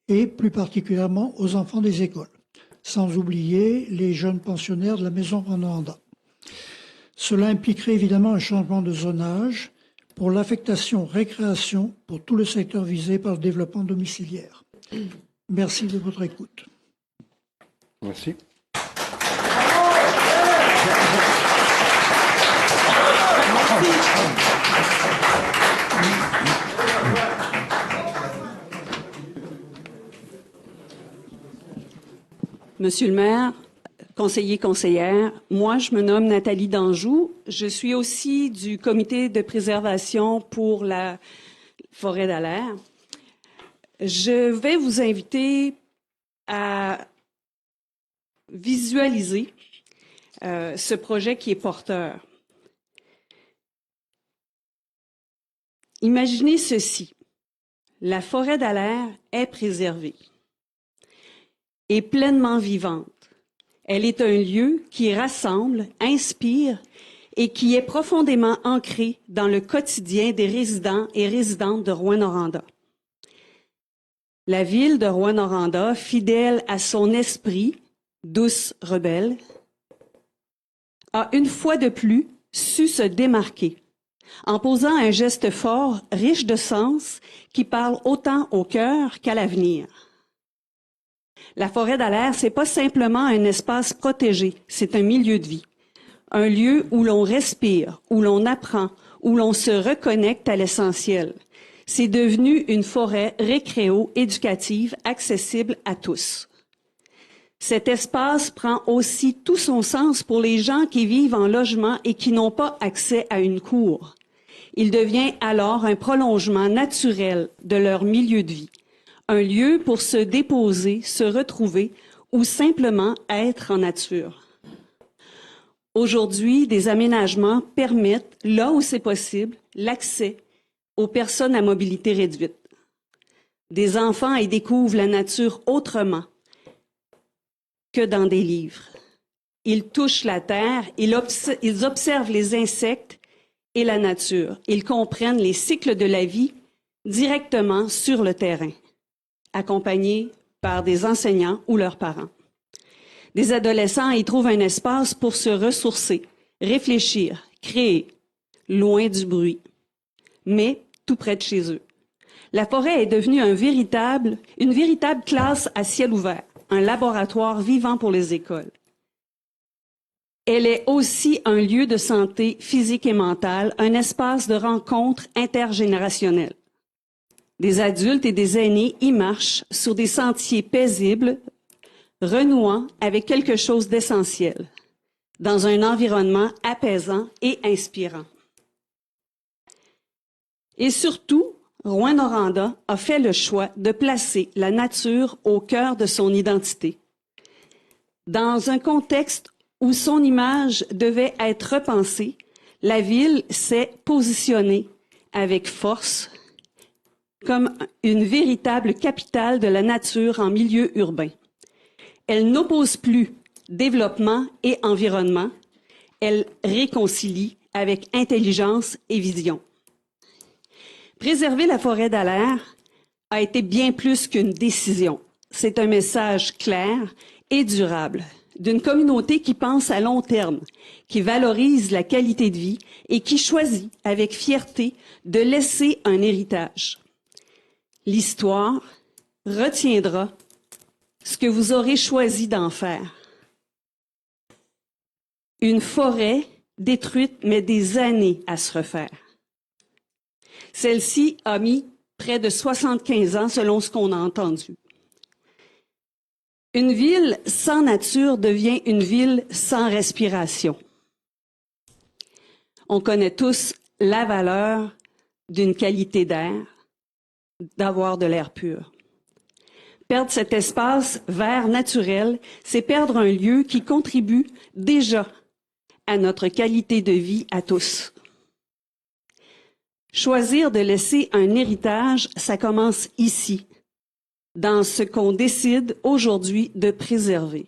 et plus particulièrement aux enfants des écoles, sans oublier les jeunes pensionnaires de la maison Rwanda. Cela impliquerait évidemment un changement de zonage pour l'affectation récréation pour tout le secteur visé par le développement domiciliaire. Merci de votre écoute. Merci. Monsieur le maire, conseillère, moi je me nomme Nathalie Danjou. Je suis aussi du comité de préservation pour la forêt d'Alaire. Je vais vous inviter à visualiser ce projet qui est porteur. Imaginez ceci. La forêt d'Alaire est préservée, est pleinement vivante. Elle est un lieu qui rassemble, inspire et qui est profondément ancré dans le quotidien des résidents et résidentes de Rouyn-Noranda. La ville de Rouyn-Noranda, fidèle à son esprit, douce rebelle, a une fois de plus su se démarquer en posant un geste fort, riche de sens, qui parle autant au cœur qu'à l'avenir. La forêt d'Alaire, c'est pas simplement un espace protégé, c'est un milieu de vie. Un lieu où l'on respire, où l'on apprend, où l'on se reconnecte à l'essentiel. C'est devenu une forêt récréo-éducative accessible à tous. Cet espace prend aussi tout son sens pour les gens qui vivent en logement et qui n'ont pas accès à une cour. Il devient alors un prolongement naturel de leur milieu de vie, un lieu pour se déposer, se retrouver ou simplement être en nature. Aujourd'hui, des aménagements permettent, là où c'est possible, l'accès aux personnes à mobilité réduite. Des enfants y découvrent la nature autrement que dans des livres. Ils touchent la terre, ils observent les insectes et la nature. Ils comprennent les cycles de la vie directement sur le terrain, accompagnés par des enseignants ou leurs parents. Des adolescents y trouvent un espace pour se ressourcer, réfléchir, créer, loin du bruit, mais tout près de chez eux. La forêt est devenue une véritable classe à ciel ouvert, un laboratoire vivant pour les écoles. Elle est aussi un lieu de santé physique et mentale, un espace de rencontre intergénérationnelle. Des adultes et des aînés y marchent sur des sentiers paisibles, renouant avec quelque chose d'essentiel, dans un environnement apaisant et inspirant. Et surtout, Rouyn-Noranda a fait le choix de placer la nature au cœur de son identité. Dans un contexte où son image devait être repensée, la ville s'est positionnée avec force comme une véritable capitale de la nature en milieu urbain. Elle n'oppose plus développement et environnement, elle réconcilie avec intelligence et vision. Préserver la forêt d'Alaire a été bien plus qu'une décision. C'est un message clair et durable d'une communauté qui pense à long terme, qui valorise la qualité de vie et qui choisit avec fierté de laisser un héritage. L'histoire retiendra ce que vous aurez choisi d'en faire. Une forêt détruite met des années à se refaire. Celle-ci a mis près de 75 ans selon ce qu'on a entendu. Une ville sans nature devient une ville sans respiration. On connaît tous la valeur d'une qualité d'air, d'avoir de l'air pur. Perdre cet espace vert naturel, c'est perdre un lieu qui contribue déjà à notre qualité de vie à tous. Choisir de laisser un héritage, ça commence ici, dans ce qu'on décide aujourd'hui de préserver.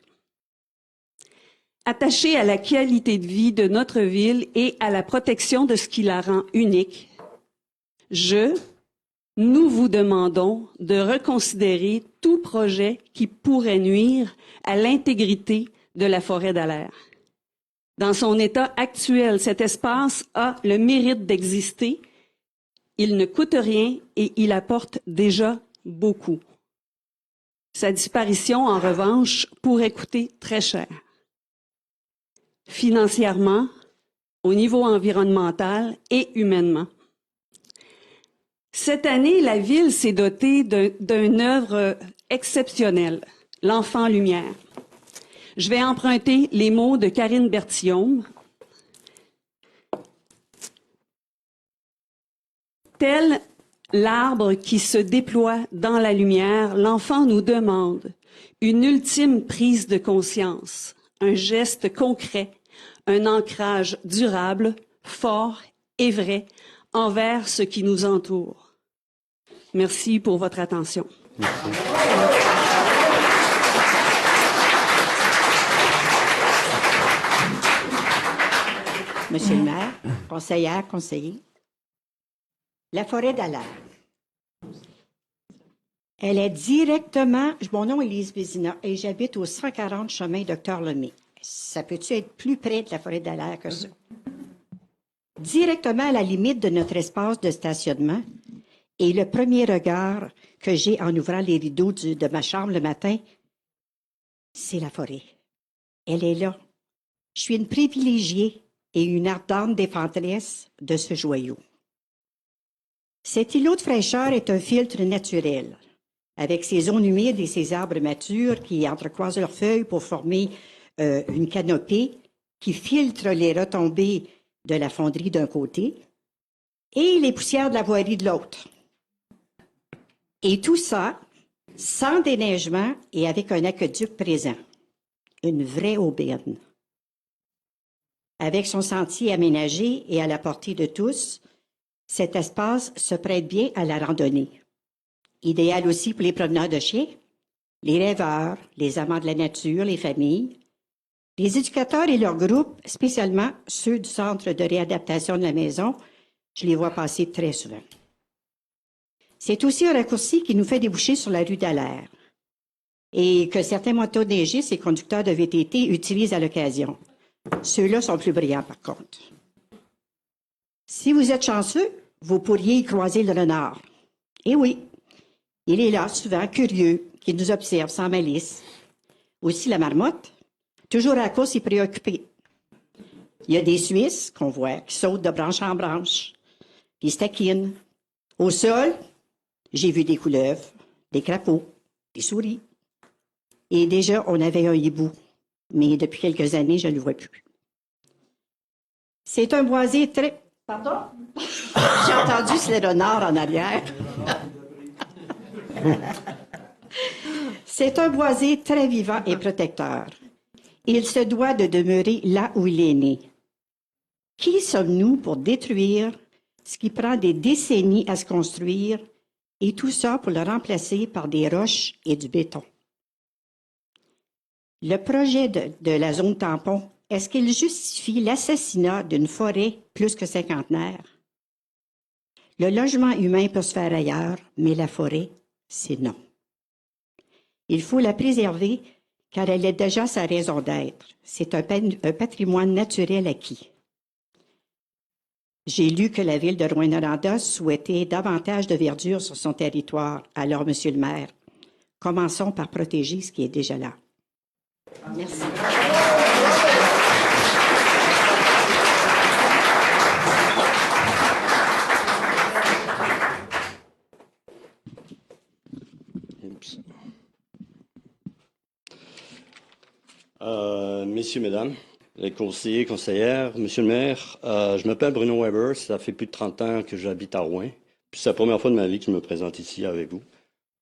Attaché à la qualité de vie de notre ville et à la protection de ce qui la rend unique, nous vous demandons de reconsidérer tout projet qui pourrait nuire à l'intégrité de la forêt d'Alaire. Dans son état actuel, cet espace a le mérite d'exister. Il ne coûte rien et il apporte déjà beaucoup. Sa disparition, en revanche, pourrait coûter très cher. Financièrement, au niveau environnemental et humainement. Cette année, la Ville s'est dotée d'une œuvre exceptionnelle, l'Enfant Lumière. Je vais emprunter les mots de Karine Bertillaume. Tel l'arbre qui se déploie dans la lumière, l'enfant nous demande une ultime prise de conscience, un geste concret, un ancrage durable, fort et vrai envers ce qui nous entoure. Merci pour votre attention. Merci. Monsieur le maire, conseillère, conseiller, la forêt d'Alaire. Elle est directement, mon nom est Lise Vézina et j'habite au 140 chemin Docteur Lemay. Ça peut-tu être plus près de la forêt d'Alaire que ça? Directement à la limite de notre espace de stationnement, et le premier regard que j'ai en ouvrant les rideaux de ma chambre le matin, c'est la forêt. Elle est là. Je suis une privilégiée et une ardente défendresse de ce joyau. Cet îlot de fraîcheur est un filtre naturel, avec ses zones humides et ses arbres matures qui entrecroisent leurs feuilles pour former une canopée qui filtre les retombées de la fonderie d'un côté et les poussières de la voirie de l'autre. Et tout ça sans déneigement et avec un aqueduc présent. Une vraie aubaine. Avec son sentier aménagé et à la portée de tous, cet espace se prête bien à la randonnée. Idéal aussi pour les promeneurs de chiens, les rêveurs, les amants de la nature, les familles, les éducateurs et leurs groupes, spécialement ceux du Centre de réadaptation de la maison, je les vois passer très souvent. C'est aussi un raccourci qui nous fait déboucher sur la rue d'Alaire et que certains motoneigistes et conducteurs de VTT utilisent à l'occasion. Ceux-là sont plus brillants, par contre. Si vous êtes chanceux, vous pourriez y croiser le renard. Eh oui, il est là, souvent curieux, qui nous observe sans malice. Aussi la marmotte, toujours à la course et préoccupée. Il y a des Suisses qu'on voit qui sautent de branche en branche, qui se taquinent. Au sol, j'ai vu des couleuvres, des crapauds, des souris. Et déjà, on avait un hibou, mais depuis quelques années, je ne le vois plus. C'est un boisier très... Pardon? J'ai entendu c'est le renard en arrière. C'est un boisier très vivant et protecteur. Il se doit de demeurer là où il est né. Qui sommes-nous pour détruire ce qui prend des décennies à se construire et tout ça pour le remplacer par des roches et du béton? Le projet de la zone tampon, est-ce qu'il justifie l'assassinat d'une forêt plus que cinquantenaire? Le logement humain peut se faire ailleurs, mais la forêt, c'est non. Il faut la préserver car elle est déjà sa raison d'être. C'est un patrimoine naturel acquis. J'ai lu que la ville de Rouyn-Noranda souhaitait davantage de verdure sur son territoire. Alors, Monsieur le maire, commençons par protéger ce qui est déjà là. Merci. Messieurs, mesdames, les conseillers, conseillères, monsieur le maire, je m'appelle Bruno Weber, ça fait plus de 30 ans que j'habite à Rouyn. Puis c'est la première fois de ma vie que je me présente ici avec vous.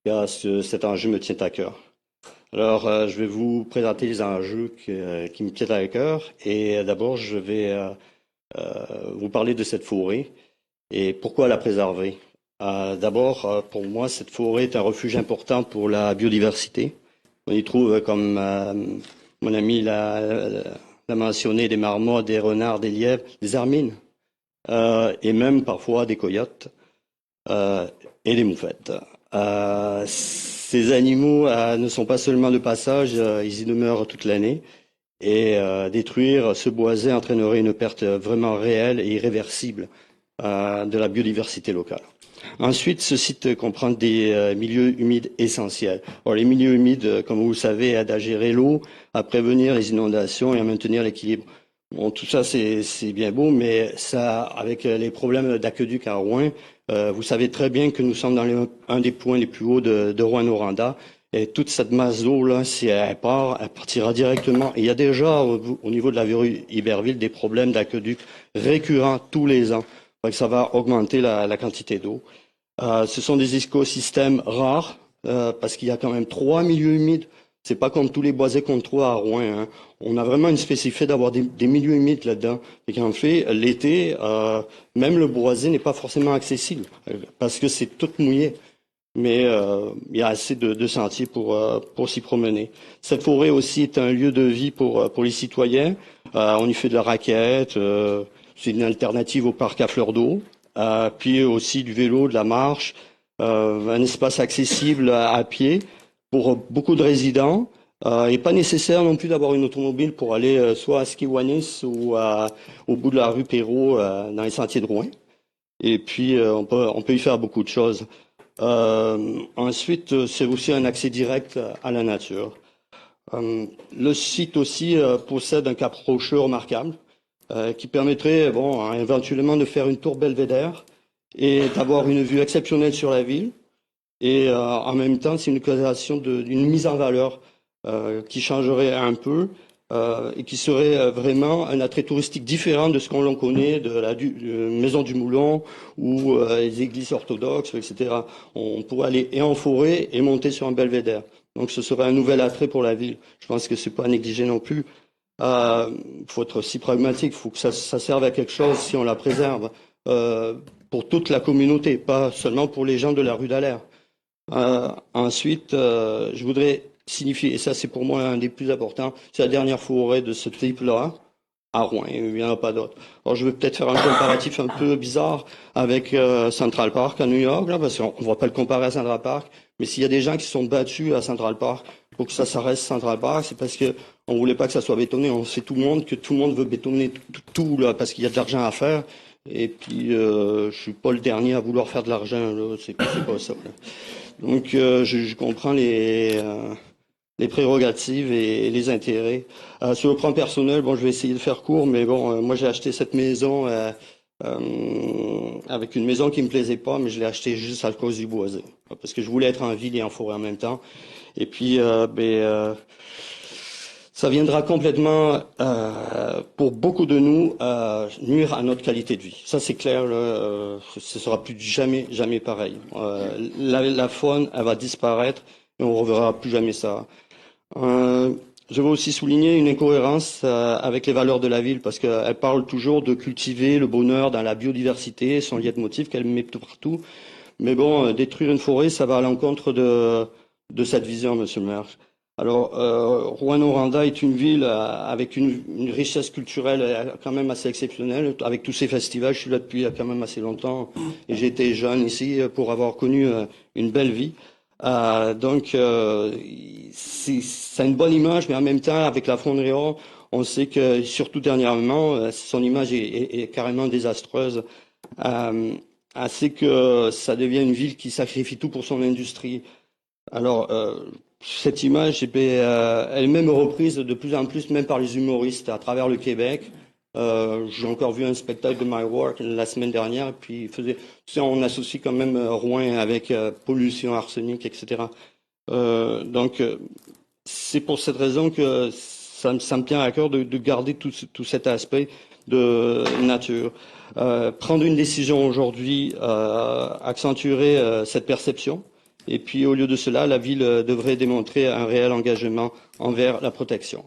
car cet enjeu me tient à cœur. Alors, je vais vous présenter les enjeux qui me tiennent à cœur. Et d'abord, je vais vous parler de cette forêt et pourquoi la préserver. D'abord, pour moi, cette forêt est un refuge important pour la biodiversité. On y trouve, comme mon ami l'a mentionné, des marmots, des renards, des lièvres, des hermines, et même parfois des coyotes et des moufettes. Ces animaux ne sont pas seulement de passage, ils y demeurent toute l'année. Et détruire ce boisé entraînerait une perte vraiment réelle et irréversible de la biodiversité locale. Ensuite, ce site comprend des milieux humides essentiels. Alors, les milieux humides, comme vous le savez, aident à gérer l'eau, à prévenir les inondations et à maintenir l'équilibre. Bon, tout ça, c'est bien beau, mais ça, avec les problèmes d'aqueduc à Rouen, vous savez très bien que nous sommes dans un des points les plus hauts de Rouen-Noranda. Et toute cette masse d'eau-là, si elle part, elle partira directement. Et il y a déjà, au niveau de la verrue Iberville, des problèmes d'aqueduc récurrents tous les ans. Donc, ça va augmenter la quantité d'eau. Ce sont des écosystèmes rares, parce qu'il y a quand même 3 milieux humides. C'est pas comme tous les boisés qu'on trouve à Rouen, hein. On a vraiment une spécificité d'avoir des milieux humides là-dedans. Et qu'en fait, l'été, même le boisé n'est pas forcément accessible, parce que c'est tout mouillé. Mais il y a assez de sentiers pour s'y promener. Cette forêt aussi est un lieu de vie pour les citoyens. On y fait de la raquette, c'est une alternative au parc à fleurs d'eau. Puis aussi du vélo, de la marche, un espace accessible à pied pour beaucoup de résidents. Il n'est pas nécessaire non plus d'avoir une automobile pour aller soit à Skiwanis ou au bout de la rue Perrault dans les sentiers de Rouen. Et puis on peut y faire beaucoup de choses. Ensuite, c'est aussi un accès direct à la nature. Le site aussi possède un cap rocheux remarquable qui permettrait, éventuellement de faire une tour belvédère et d'avoir une vue exceptionnelle sur la ville. Et en même temps, c'est une occasion d'une mise en valeur qui changerait un peu et qui serait vraiment un attrait touristique différent de ce qu'on connaît de la Maison du Moulon ou les églises orthodoxes, etc. On pourrait aller et en forêt et monter sur un belvédère. Donc ce serait un nouvel attrait pour la ville. Je pense que c'est pas à négliger non plus. Faut être aussi pragmatique. Il faut que ça serve à quelque chose si on la préserve pour toute la communauté, pas seulement pour les gens de la rue d'Allaire. Ensuite, je voudrais signifier, et ça c'est pour moi un des plus importants, c'est la dernière forêt de ce type-là à Rouen, il n'y en a pas d'autres. Alors je vais peut-être faire un comparatif un peu bizarre avec Central Park à New York, là, parce qu'on ne va pas le comparer à Central Park, mais s'il y a des gens qui se sont battus à Central Park pour que ça reste Central Park, c'est parce que on voulait pas que ça soit bétonné. On sait tout le monde que tout le monde veut bétonner tout là, parce qu'il y a de l'argent à faire. Et puis je suis pas le dernier à vouloir faire de l'argent, là, c'est pas ça. Là. Donc je comprends les prérogatives et les intérêts. Sur le plan personnel, je vais essayer de faire court, mais moi j'ai acheté cette maison avec une maison qui me plaisait pas, mais je l'ai achetée juste à cause du boisé, parce que je voulais être en ville et en forêt en même temps. Et puis ça viendra complètement, pour beaucoup de nous, nuire à notre qualité de vie. Ça c'est clair, là, ce sera plus jamais pareil. La faune, elle va disparaître et on ne reverra plus jamais ça. Je veux aussi souligner une incohérence avec les valeurs de la ville, parce qu'elle parle toujours de cultiver le bonheur dans la biodiversité, son leitmotiv qu'elle met tout partout. Mais détruire une forêt, ça va à l'encontre de cette vision, monsieur le maire. Alors, Rouen-Noranda est une ville avec une richesse culturelle quand même assez exceptionnelle, avec tous ces festivals. Je suis là depuis quand même assez longtemps et j'ai été jeune ici pour avoir connu une belle vie. Donc, c'est une bonne image, mais en même temps, avec la fonderie, on sait que, surtout dernièrement, son image est carrément désastreuse. Assez que ça devient une ville qui sacrifie tout pour son industrie. Alors, cette image elle est même reprise de plus en plus, même par les humoristes à travers le Québec. J'ai encore vu un spectacle de My Work la semaine dernière, et puis on associe quand même Rouen avec pollution, arsenic, etc. Donc, c'est pour cette raison que ça me tient à cœur de garder tout cet aspect de nature. Prendre une décision aujourd'hui accentuerait cette perception Et puis, au lieu de cela, la ville devrait démontrer un réel engagement envers la protection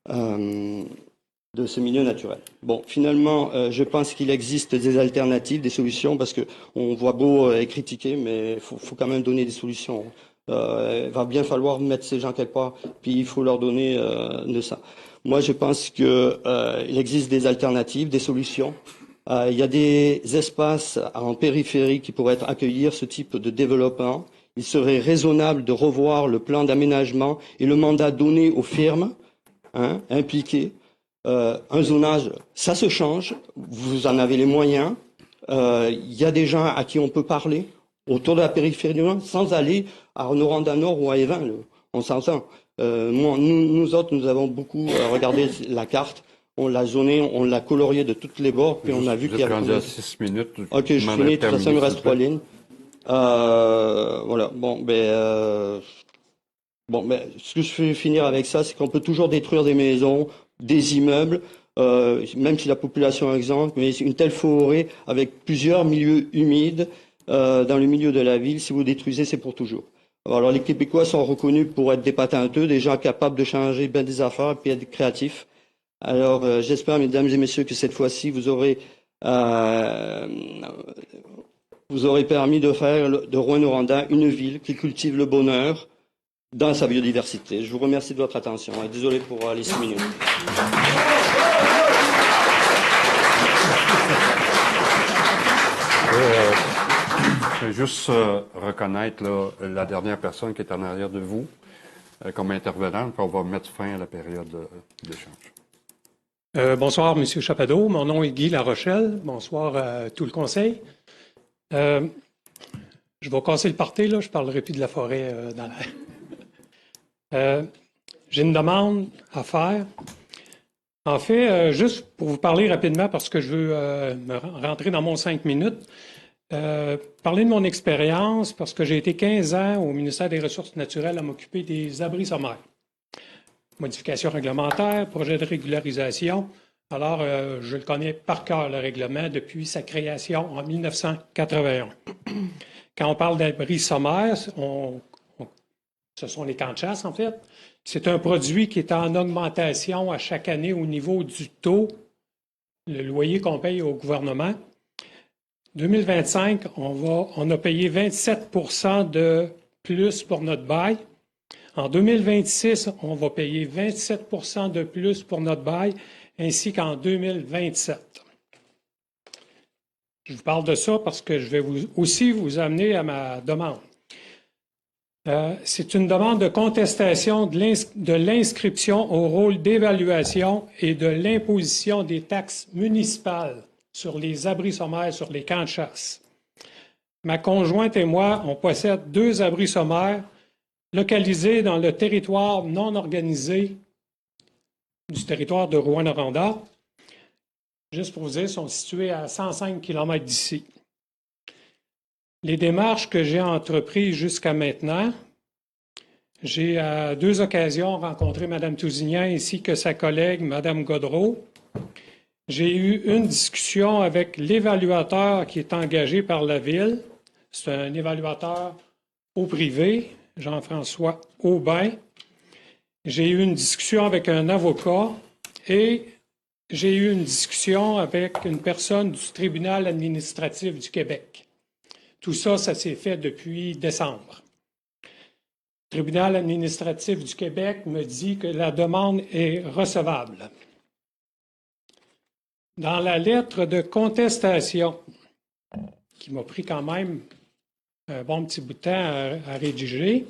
de ce milieu naturel. Bon, finalement, je pense qu'il existe des alternatives, des solutions, parce que on voit beau critiquer, mais faut quand même donner des solutions. Il va bien falloir mettre ces gens quelque part, puis il faut leur donner de ça. Moi, je pense que il existe des alternatives, des solutions. Il y a des espaces en périphérie qui pourraient accueillir ce type de développement. Il serait raisonnable de revoir le plan d'aménagement et le mandat donné aux firmes impliquées. Un zonage, ça se change. Vous en avez les moyens. Il y a des gens à qui on peut parler autour de la périphérie sans aller à Noranda Nord ou à Évin. On s'entend. Nous autres, nous avons beaucoup regardé la carte. On l'a zoné, on l'a colorié de toutes les bords, puis on a vu qu'il y avait... à 6 minutes. OK, je finis. De toute façon, il me reste 3 lignes. Voilà. Bon, ce que je veux finir avec ça, c'est qu'on peut toujours détruire des maisons, des immeubles, même si la population est exempte, mais une telle forêt avec plusieurs milieux humides dans le milieu de la ville, si vous détruisez, c'est pour toujours. Alors, les Québécois sont reconnus pour être des patenteux, des gens capables de changer bien des affaires et puis être créatifs. Alors, j'espère, mesdames et messieurs, que cette fois-ci, vous aurez permis de faire de Rouyn-Noranda une ville qui cultive le bonheur dans sa biodiversité. Je vous remercie de votre attention et désolé pour les 6 minutes. Je vais juste reconnaître là, la dernière personne qui est en arrière de vous comme intervenante, puis on va mettre fin à la période d'échange. Bonsoir, M. Chapadeau. Mon nom est Guy Larochelle. Bonsoir à tout le conseil. Je vais casser le party, là. Je ne parlerai plus de la forêt dans l'air. J'ai une demande à faire. En fait, juste pour vous parler rapidement, parce que je veux me rentrer dans mon 5 minutes, parler de mon expérience, parce que j'ai été 15 ans au ministère des Ressources naturelles à m'occuper des abris sommaires. Modification réglementaire, projet de régularisation. Alors, je le connais par cœur, le règlement, depuis sa création en 1981. Quand on parle d'abris sommaires, ce sont les camps de chasse, en fait. C'est un produit qui est en augmentation à chaque année au niveau du taux, le loyer qu'on paye au gouvernement. 2025, on a payé 27 de plus pour notre bail. En 2026, on va payer 27 de plus pour notre bail, ainsi qu'en 2027. Je vous parle de ça parce que je vais aussi vous amener à ma demande. C'est une demande de contestation de l'inscription au rôle d'évaluation et de l'imposition des taxes municipales sur les abris sommaires, sur les camps de chasse. Ma conjointe et moi, on possède 2 abris sommaires localisés dans le territoire non organisé du territoire de Rouyn-Noranda. Juste pour vous dire, ils sont situés à 105 km d'ici. Les démarches que j'ai entreprises jusqu'à maintenant, j'ai à 2 occasions rencontré Mme Tousignan ainsi que sa collègue, Mme Godreau. J'ai eu une discussion avec l'évaluateur qui est engagé par la Ville. C'est un évaluateur au privé, Jean-François Aubin. J'ai eu une discussion avec un avocat et j'ai eu une discussion avec une personne du tribunal administratif du Québec. Tout ça, ça s'est fait depuis décembre. Le tribunal administratif du Québec me dit que la demande est recevable. Dans la lettre de contestation, qui m'a pris quand même un bon petit bout de temps à rédiger,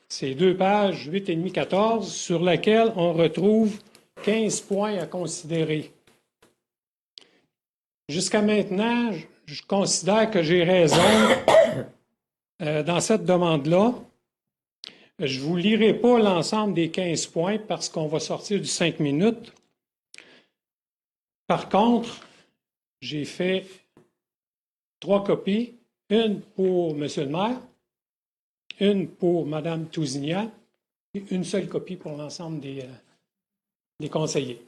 c'est 2 pages, 8,5-14, sur laquelle on retrouve 15 points à considérer. Jusqu'à maintenant, je considère que j'ai raison dans cette demande-là. Je ne vous lirai pas l'ensemble des 15 points parce qu'on va sortir du 5 minutes. Par contre, j'ai fait 3 copies, une pour M. le maire, une pour Mme Tousignan et une seule copie pour l'ensemble des conseillers.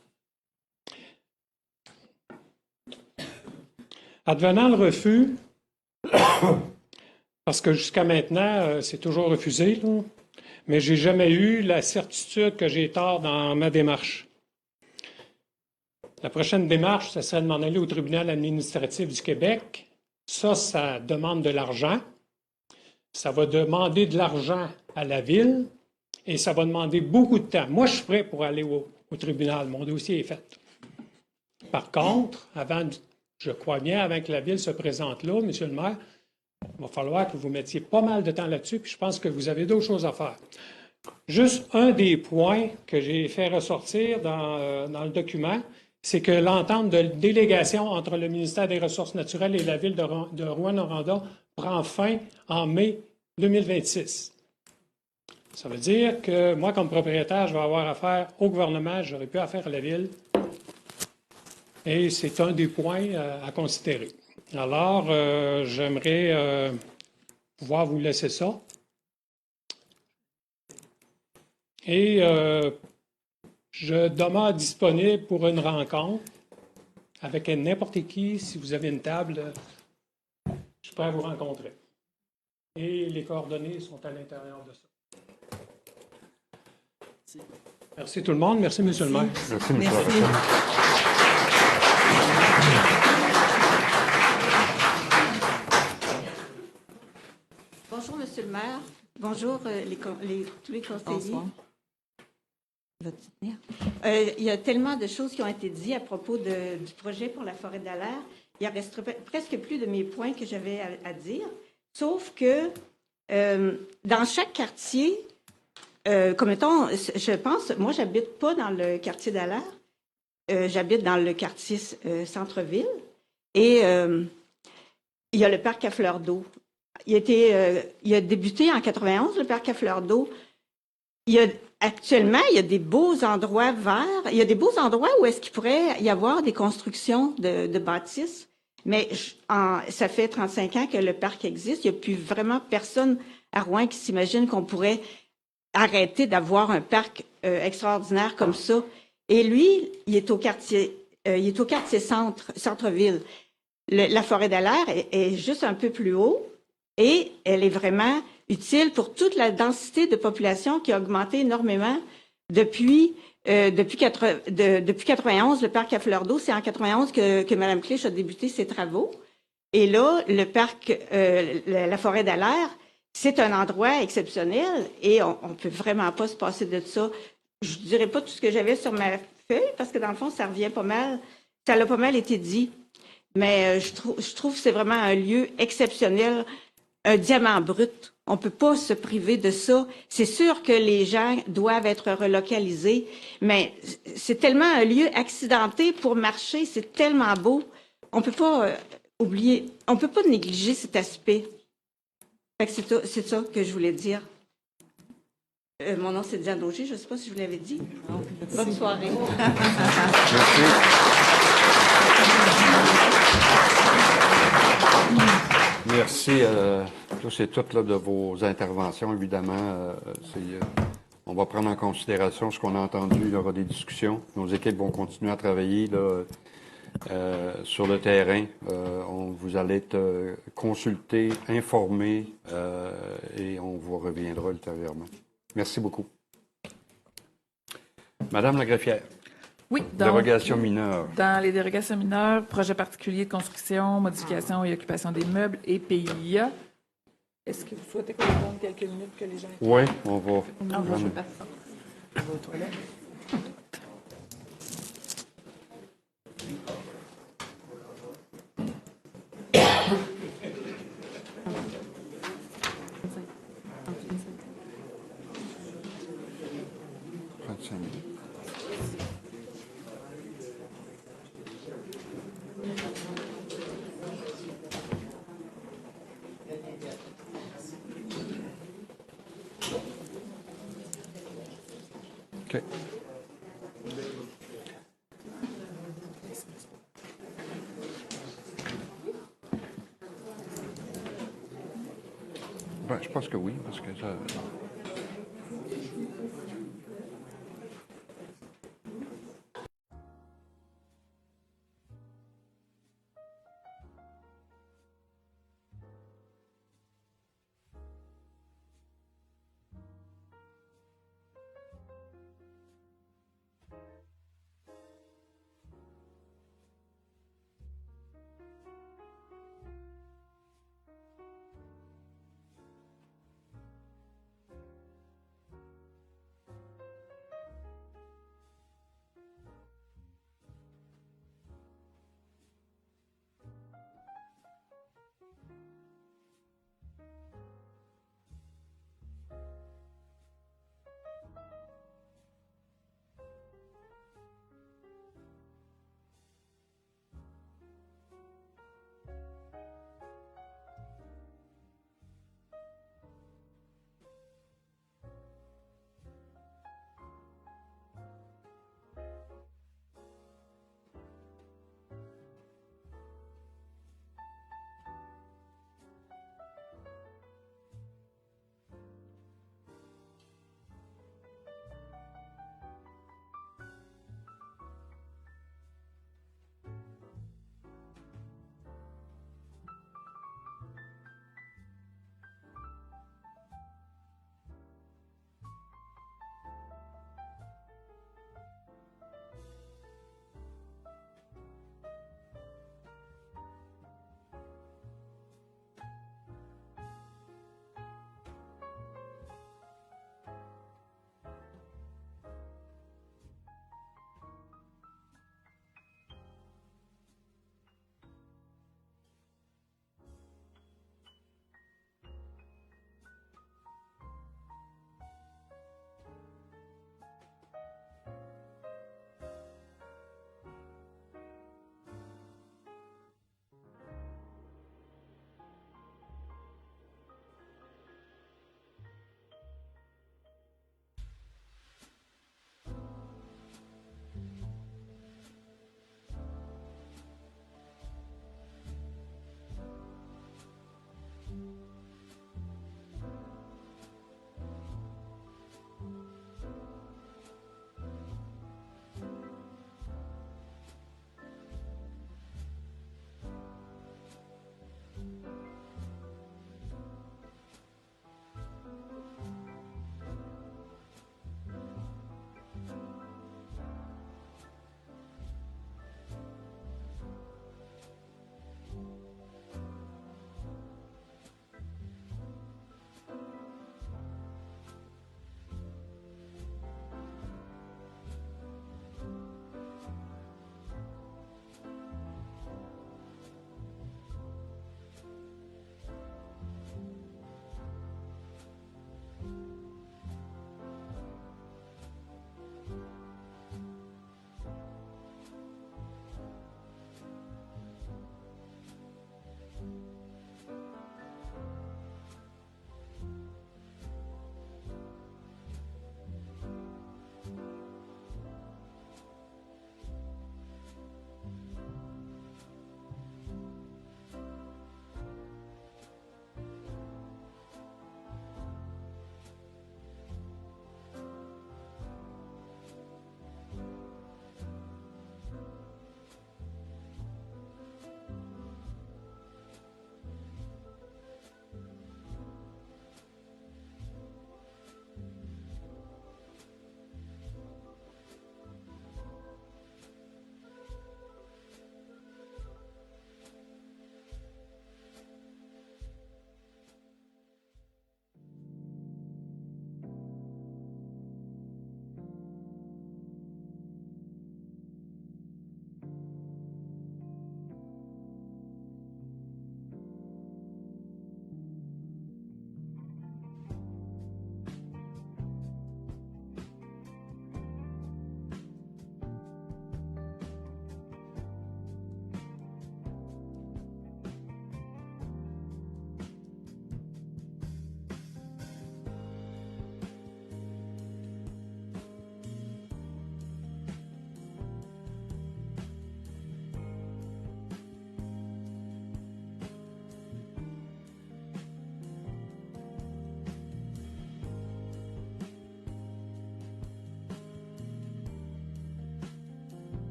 Advenant le refus, Parce que jusqu'à maintenant, c'est toujours refusé, là. Mais j'ai jamais eu la certitude que j'ai tort dans ma démarche. La prochaine démarche, ce serait de m'en aller au tribunal administratif du Québec. Ça demande de l'argent. Ça va demander de l'argent à la ville et ça va demander beaucoup de temps. Moi, je suis prêt pour aller au tribunal. Mon dossier est fait. Par contre, je crois bien, avant que la ville se présente là, Monsieur le maire, il va falloir que vous mettiez pas mal de temps là-dessus, puis je pense que vous avez d'autres choses à faire. Juste un des points que j'ai fait ressortir dans le document, c'est que l'entente de délégation entre le ministère des Ressources naturelles et la ville de Rouyn-Noranda prend fin en mai 2026. Ça veut dire que moi, comme propriétaire, je vais avoir affaire au gouvernement, je n'aurai plus affaire à la ville. Et c'est un des points à considérer. Alors, j'aimerais pouvoir vous laisser ça. Et je demeure disponible pour une rencontre avec n'importe qui. Si vous avez une table, je suis prêt à vous rencontrer. Et les coordonnées sont à l'intérieur de ça. Merci tout le monde. Merci, M. le maire. Merci, M. le Bonjour, Monsieur le maire. Bonjour, tous les conseillers. Bonsoir. Il y a tellement de choses qui ont été dites à propos du projet pour la forêt d'Alaire. Il en reste presque plus de mes points que j'avais à dire, sauf que dans chaque quartier, comme étant, je pense, moi, j'habite pas dans le quartier d'Alaire, j'habite dans le quartier centre-ville, et il y a le parc à fleurs d'eau. Il a débuté en 91, le parc à fleurs d'eau. Actuellement, il y a des beaux endroits verts. Il y a des beaux endroits où est-ce qu'il pourrait y avoir des constructions de bâtisses. Mais ça fait 35 ans que le parc existe. Il n'y a plus vraiment personne à Rouen qui s'imagine qu'on pourrait arrêter d'avoir un parc extraordinaire comme ça. Et lui, il est au quartier centre-ville. La forêt d'Alaire est juste un peu plus haut. Et elle est vraiment utile pour toute la densité de population qui a augmenté énormément depuis 91. Le parc à fleurs d'eau, c'est en 91 que Mme Clich a débuté ses travaux. Et là, le parc, la forêt d'Alaire, c'est un endroit exceptionnel et on peut vraiment pas se passer de ça. Je dirais pas tout ce que j'avais sur ma feuille parce que dans le fond, ça revient pas mal. Ça a pas mal été dit. Mais je trouve que c'est vraiment un lieu exceptionnel. Un diamant brut. On ne peut pas se priver de ça. C'est sûr que les gens doivent être relocalisés, mais c'est tellement un lieu accidenté pour marcher, c'est tellement beau. On ne peut pas oublier, on ne peut pas négliger cet aspect. C'est ça que je voulais dire. Mon nom, c'est Diane Auger. Je ne sais pas si je vous l'avais dit. Bonne soirée. Merci à tous et toutes là, de vos interventions, évidemment. On va prendre en considération ce qu'on a entendu. Il y aura des discussions. Nos équipes vont continuer à travailler là, sur le terrain. Vous allez être consultés, informés et on vous reviendra ultérieurement. Merci beaucoup. Madame la greffière. Oui, donc, dérogation mineure. Dans les dérogations mineures, projet particulier de construction, modification et occupation des meubles et PIA. Est-ce que vous souhaitez qu'on donne quelques minutes que les gens... Oui, on va... Ah, je vais passer ça. Je vais aux toilettes. OK. Ben, je pense que oui, parce que ça...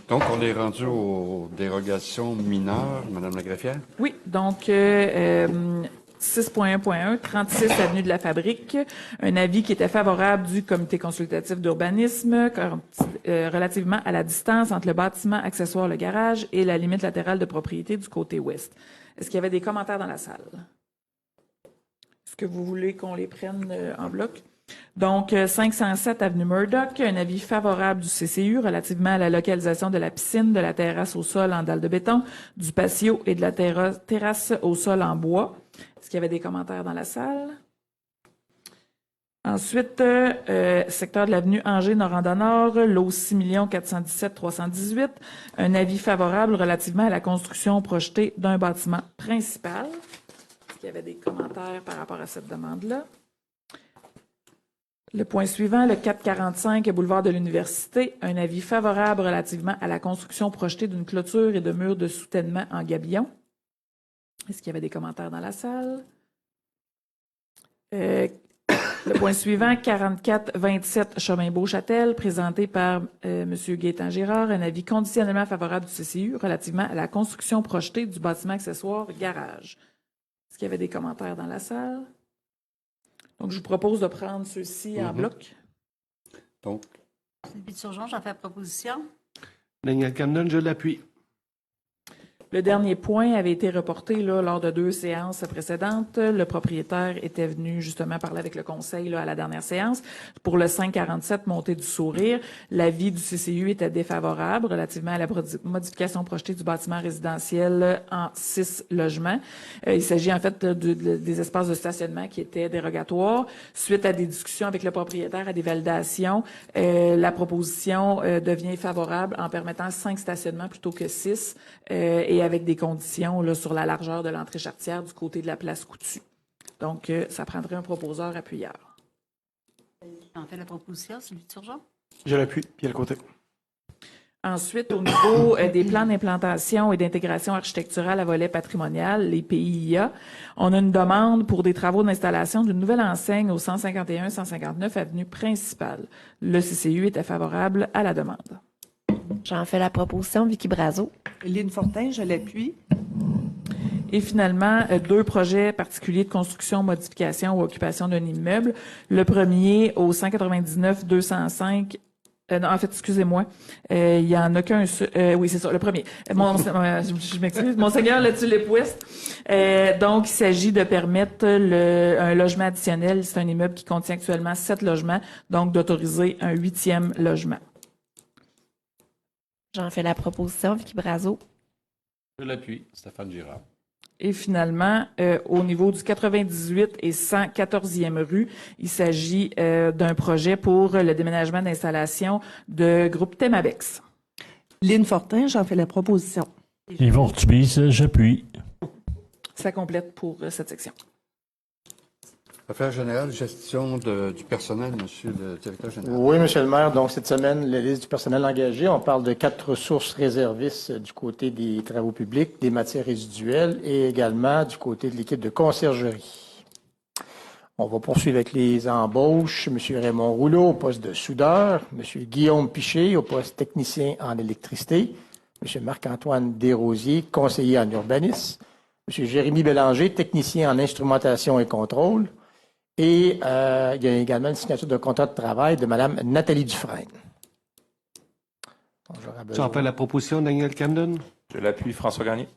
Donc, on est rendu aux dérogations mineures, Madame la greffière. Oui, donc 6.1.1, 36 avenue de la Fabrique, un avis qui était favorable du comité consultatif d'urbanisme relativement à la distance entre le bâtiment accessoire, le garage, et la limite latérale de propriété du côté ouest. Est-ce qu'il y avait des commentaires dans la salle? Est-ce que vous voulez qu'on les prenne en bloc? Donc, 507 avenue Murdoch, un avis favorable du CCU relativement à la localisation de la piscine, de la terrasse au sol en dalle de béton, du patio et de la terrasse au sol en bois. Est-ce qu'il y avait des commentaires dans la salle? Ensuite, secteur de l'avenue Angers-Noranda-Nord, lot 6 417 318, un avis favorable relativement à la construction projetée d'un bâtiment principal. Est-ce qu'il y avait des commentaires par rapport à cette demande-là? Le point suivant, le 445 boulevard de l'Université, un avis favorable relativement à la construction projetée d'une clôture et de murs de soutènement en gabillon. Est-ce qu'il y avait des commentaires dans la salle? Le point suivant, 4427 chemin Beauchâtel, présenté par M. Gaétan Girard, un avis conditionnellement favorable du CCU relativement à la construction projetée du bâtiment accessoire garage. Est-ce qu'il y avait des commentaires dans la salle? Donc, je vous propose de prendre ceux-ci en bloc. Donc, Sylvie Turgeon, j'en fais la proposition. Daniel Camden, je l'appuie. Le dernier point avait été reporté lors de 2 séances précédentes. Le propriétaire était venu justement parler avec le conseil à la dernière séance. Pour le 547, montée du sourire, l'avis du CCU était défavorable relativement à la modification projetée du bâtiment résidentiel en 6 logements. Il s'agit en fait des espaces de stationnement qui étaient dérogatoires. Suite à des discussions avec le propriétaire, à des validations, la proposition devient favorable en permettant 5 stationnements plutôt que 6 et avec des conditions sur la largeur de l'entrée charretière du côté de la place Coutu. Donc, ça prendrait un proposeur appuyeur. J'en fais la proposition, Sylvie Turgeon. Je l'appuie, puis à le côté. Ensuite, au niveau des plans d'implantation et d'intégration architecturale à volet patrimonial, les PIA, on a une demande pour des travaux d'installation d'une nouvelle enseigne au 151-159 avenue principale. Le CCU était favorable à la demande. J'en fais la proposition, Vicky Brazo. Lynne Fortin, je l'appuie. Et finalement, 2 projets particuliers de construction, modification ou occupation d'un immeuble. Le premier au 199-205. Non, en fait, excusez-moi. Il y en a qu'un. Oui, c'est ça, le premier. Je m'excuse. Monseigneur Le Tulipe Ouest. Donc, il s'agit de permettre un logement additionnel. C'est un immeuble qui contient actuellement 7 logements, donc d'autoriser un 8e logement. J'en fais la proposition, Vicky Brazo. Je l'appuie, Stéphane Girard. Et finalement, au niveau du 98 et 114e rue, il s'agit d'un projet pour le déménagement d'installation de groupe Themabex. Lynne Fortin, j'en fais la proposition. Yvon Ortubise, j'appuie. Ça complète pour cette section. Affaires générales, gestion du personnel, Monsieur le directeur général. Oui, Monsieur le maire. Donc, cette semaine, la liste du personnel engagé, on parle de 4 ressources réservistes du côté des travaux publics, des matières résiduelles et également du côté de l'équipe de conciergerie. On va poursuivre avec les embauches. Monsieur Raymond Rouleau au poste de soudeur, Monsieur Guillaume Piché au poste technicien en électricité, Monsieur Marc-Antoine Desrosiers, conseiller en urbanisme, Monsieur Jérémy Bélanger, technicien en instrumentation et contrôle. Et il y a également une signature de contrat de travail de Mme Nathalie Dufresne. Tu en fais la proposition, Daniel Camden? Je l'appuie, François Garnier.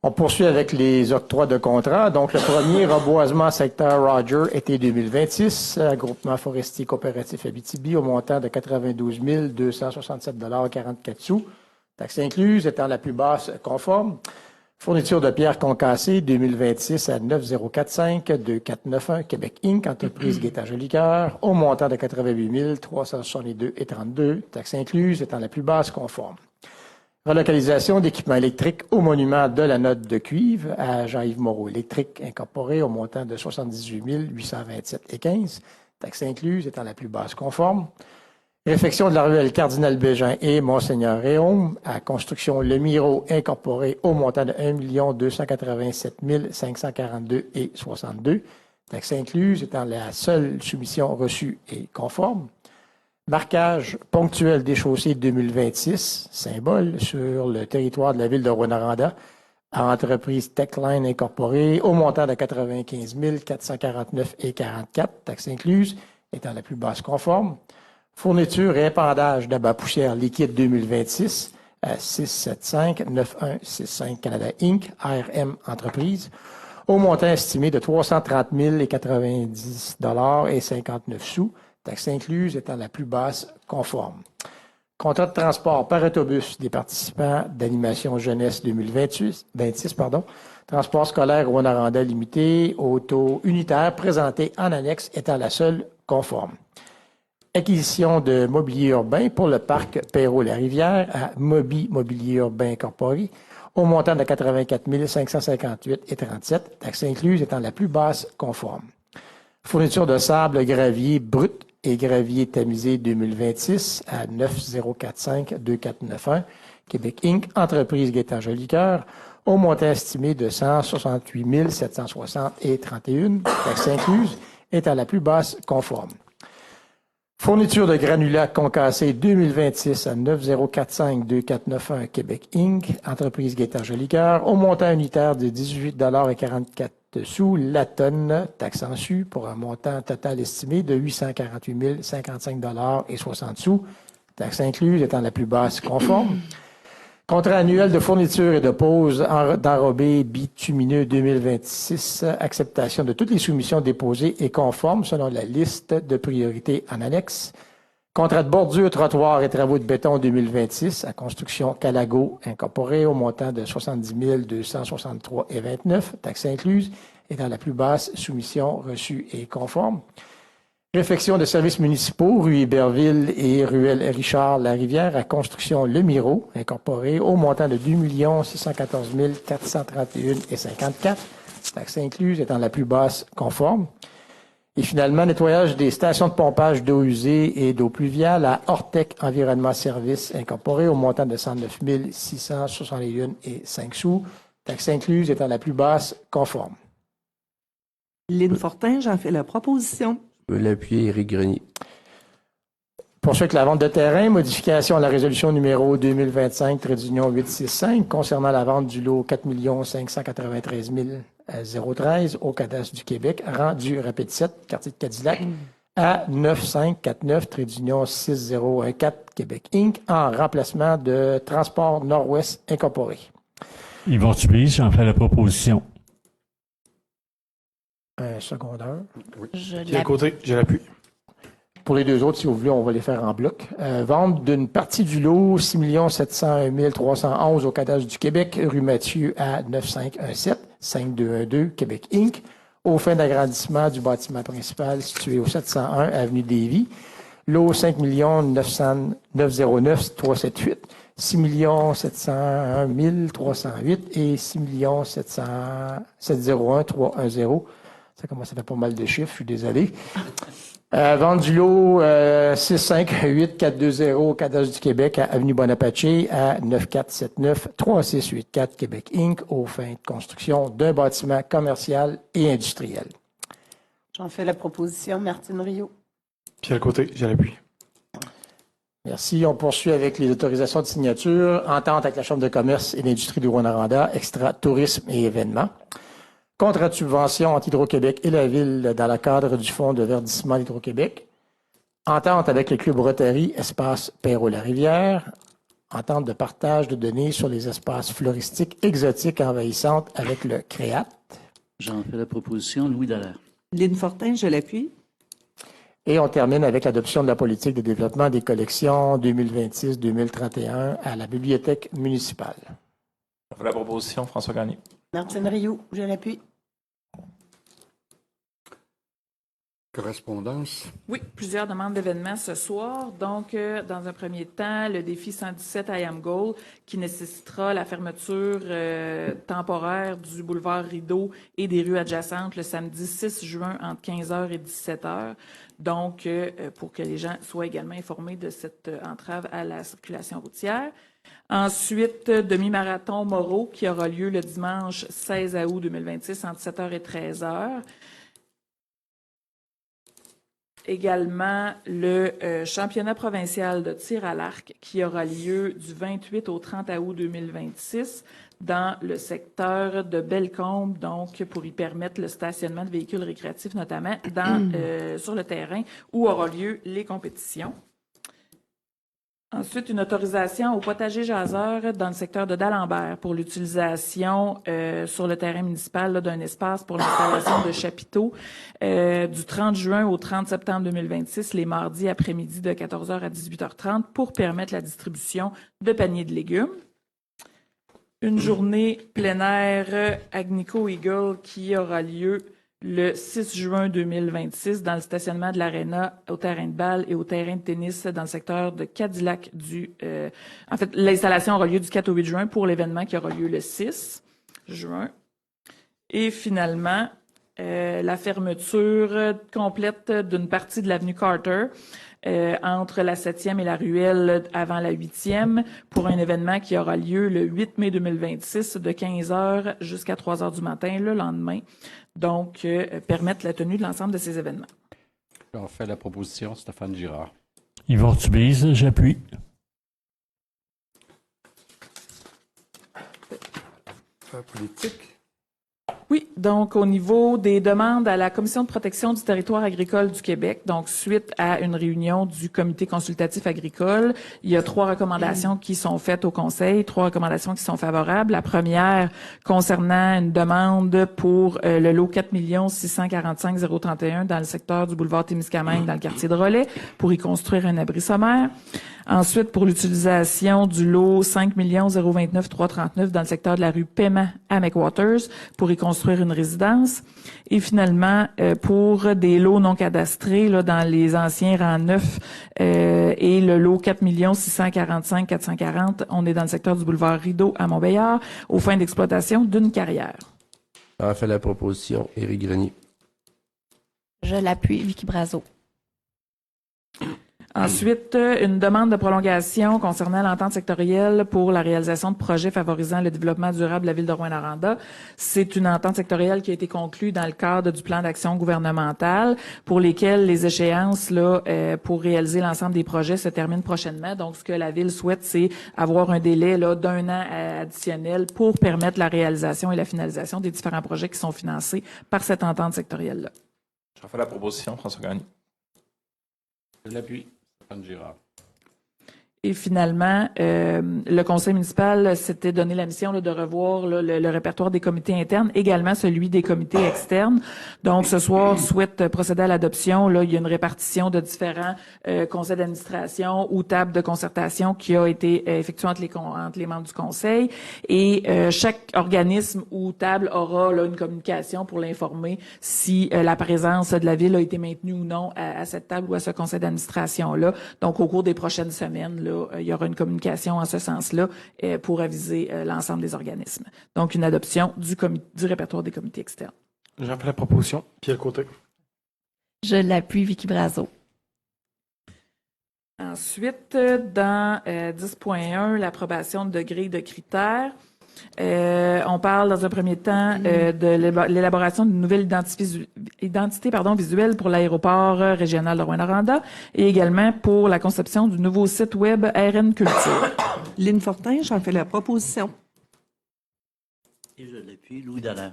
On poursuit avec les octrois de contrat. Donc, le premier, reboisement secteur Roger, été 2026, groupement forestier coopératif Abitibi, au montant de 92 267,44 $, taxes incluses, étant la plus basse conforme. Fourniture de pierres concassées 2026 à 9045-2491 Québec Inc., entreprise Gaétan Jolicoeur, au montant de 88 362,32 $, taxes incluses, étant la plus basse conforme. Relocalisation d'équipements électriques au monument de la Note de cuivre à Jean-Yves Moreau Électrique incorporé au montant de 78 827,15 $, taxes incluses, étant la plus basse conforme. Réfection de la ruelle Cardinal Bégin et Monseigneur Réaume à Construction Le Miro incorporé au montant de 1 287 542,62 $, taxes incluses, étant la seule soumission reçue et conforme. Marquage ponctuel des chaussées 2026, symbole, sur le territoire de la ville de Rouyn-Noranda, à entreprise Techline Incorporée, au montant de 95 449,44 taxes incluses, étant la plus basse conforme. Fourniture et épandage d'abat-poussière liquide 2026 à 675-9165 Canada Inc., ARM Entreprise, au montant estimé de 330 090 et 59 sous, taxes incluses étant la plus basse conforme. Contrat de transport par autobus des participants d'animation jeunesse 2026, transport scolaire Rouyn-Noranda limité au taux unitaire présenté en annexe étant la seule conforme. Acquisition de mobilier urbain pour le parc Perrault-la-Rivière à Mobilier Urbain Incorporé au montant de 84 558,37, taxes incluses étant la plus basse conforme. Fourniture de sable gravier brut et gravier tamisé 2026 à 9045-2491, Québec Inc., entreprise Gaétan-Jolicoeur, au montant estimé de 168 760,31, taxes incluses, étant la plus basse conforme. Fourniture de granulats concassés 2026 à 9045-2491, Québec Inc., entreprise Gaétan-Jolicoeur, au montant unitaire de 18,44 sous la tonne, taxe en su, pour un montant total estimé de 848 055,60 sous, taxe incluse étant la plus basse conforme. Contrat annuel de fourniture et de pose d'enrobés bitumineux 2026, acceptation de toutes les soumissions déposées et conformes selon la liste de priorités en annexe. Contrat de bordure, trottoir et travaux de béton 2026 à Construction Calago Incorporée au montant de 70 263,29, taxes incluses, étant la plus basse soumission reçue et conforme. Réfection de services municipaux, rue Héberville et ruelle Richard-la-Rivière à Construction Le Miro Incorporée au montant de 2 614 431,54, taxes incluses, étant la plus basse conforme. Et finalement, nettoyage des stations de pompage d'eau usée et d'eau pluviale à Ortec Environnement Services Incorporé au montant de 109 661,05 sous, taxes incluses étant la plus basse conforme. Lynn Fortin, j'en fais la proposition. Je veux l'appuyer, Éric Grenier. Poursuit avec la vente de terrain, modification à la résolution numéro 2025-865 concernant la vente du lot 4 593 013 au cadastre du Québec, rang du Rapide 7, quartier de Cadillac, à 9549-6014 Québec Inc., en remplacement de Transport Nord-Ouest Incorporé. Yvon Tubize, j'en fais la proposition. Un secondeur. Oui. Quel côté? Je l'appuie. Pour les deux autres, si vous voulez, on va les faire en bloc. Vente d'une partie du lot 6 701 311 au cadastre du Québec, rue Mathieu à 9517, 5212, Québec Inc., aux fins d'agrandissement du bâtiment principal situé au 701 avenue Davie. Lot 5 909 378, 6 701 308 et 6 701 310. Ça commence à faire pas mal de chiffres, je suis désolé. Vente du lot 658-420 au cadastre du Québec à Avenue Bonaparte à 9479-3684 Québec Inc. aux fins de construction d'un bâtiment commercial et industriel. J'en fais la proposition, Martine Rio. Pierre Côté, je l'appuie. Merci. On poursuit avec les autorisations de signature. Entente avec la Chambre de commerce et d'industrie de Rouyn-Noranda, extra tourisme et événements. Contrat de subvention entre Hydro-Québec et la Ville dans le cadre du Fonds de verdissement d'Hydro-Québec. Entente avec le Club Rotary, espace Perrault-la-Rivière. Entente de partage de données sur les espaces floristiques exotiques envahissantes avec le CREAT. J'en fais la proposition, Louis Dallaire. Lynn Fortin, je l'appuie. Et on termine avec l'adoption de la politique de développement des collections 2026-2031 à la Bibliothèque municipale. J'en fais la proposition, François Gagné. Martine Rio, je l'appuie. Correspondance. Oui, plusieurs demandes d'événements ce soir. Donc, dans un premier temps, le défi 117 I Am Goal qui nécessitera la fermeture temporaire du boulevard Rideau et des rues adjacentes le samedi 6 juin entre 15h et 17h. Donc, pour que les gens soient également informés de cette entrave à la circulation routière. Ensuite, demi-marathon Moreau qui aura lieu le dimanche 16 août 2026 entre 7h et 13h. également le championnat provincial de tir à l'arc qui aura lieu du 28 au 30 août 2026 dans le secteur de Bellecombe, donc pour y permettre le stationnement de véhicules récréatifs, notamment sur le terrain où auront lieu les compétitions. Ensuite, une autorisation au potager jaseur dans le secteur de D'Alembert pour l'utilisation sur le terrain municipal là, d'un espace pour l'installation de chapiteaux du 30 juin au 30 septembre 2026, les mardis après-midi de 14h à 18h30 pour permettre la distribution de paniers de légumes. Une journée plein air Agnico Eagle qui aura lieu le 6 juin 2026 dans le stationnement de l'Arena, au terrain de balle et au terrain de tennis dans le secteur de Cadillac en fait, l'installation aura lieu du 4 au 8 juin pour l'événement qui aura lieu le 6 juin. Et finalement, la fermeture complète d'une partie de l'avenue Carter entre la 7e et la ruelle avant la 8e pour un événement qui aura lieu le 8 mai 2026 de 15h jusqu'à 3h du matin le lendemain. Donc, permettre la tenue de l'ensemble de ces événements. J'en fais la proposition, Stéphane Girard. Yvon Ortubise, j'appuie. Politique. Oui, donc au niveau des demandes à la Commission de protection du territoire agricole du Québec, donc suite à une réunion du Comité consultatif agricole, il y a 3 recommandations qui sont faites au Conseil, 3 recommandations qui sont favorables. La première concernant une demande pour le lot 4 645 031 dans le secteur du boulevard Témiscamingue dans le quartier de Relais pour y construire un abri sommaire. Ensuite, pour l'utilisation du lot 5 029 339 dans le secteur de la rue Paiement à McWaters pour y construire une résidence. Et finalement, pour des lots non cadastrés là, dans les anciens rangs 9 et le lot 4 645 440, on est dans le secteur du boulevard Rideau à Montbéliard aux fins d'exploitation d'une carrière. En fait la proposition, Éric Grenier. Je l'appuie, Vicky Brazo. Ensuite, une demande de prolongation concernant l'entente sectorielle pour la réalisation de projets favorisant le développement durable de la ville de Rouyn-Noranda. C'est une entente sectorielle qui a été conclue dans le cadre du plan d'action gouvernemental pour lesquels les échéances là pour réaliser l'ensemble des projets se terminent prochainement. Donc, ce que la ville souhaite, c'est avoir un délai là d'1 an additionnel pour permettre la réalisation et la finalisation des différents projets qui sont financés par cette entente sectorielle-là. J'en fais la proposition, François Gagné. Je l'appuie. Stéphane Girard. Et finalement, le conseil municipal s'était donné la mission là, de revoir là, le répertoire des comités internes, également celui des comités externes. Donc, ce soir, souhaite procéder à l'adoption. Là, il y a une répartition de différents conseils d'administration ou tables de concertation qui a été effectuée entre les membres du conseil. Et chaque organisme ou table aura là, une communication pour l'informer si la présence de la ville a été maintenue ou non à cette table ou à ce conseil d'administration-là. Donc, au cours des prochaines semaines, là, il y aura une communication en ce sens-là pour aviser l'ensemble des organismes. Donc, une adoption du répertoire des comités externes. J'en fais la proposition. Pierre Côté. Je l'appuie, Vicky Brazo. Ensuite, dans 10.1, l'approbation de grille de critères. On parle dans un premier temps de l'élaboration d'une nouvelle identité visuelle pour l'aéroport régional de Rouyn-Noranda et également pour la conception du nouveau site web RN Culture. Lynne Fortin, j'en fais la proposition. Et je l'appuie, Louis Dallaire.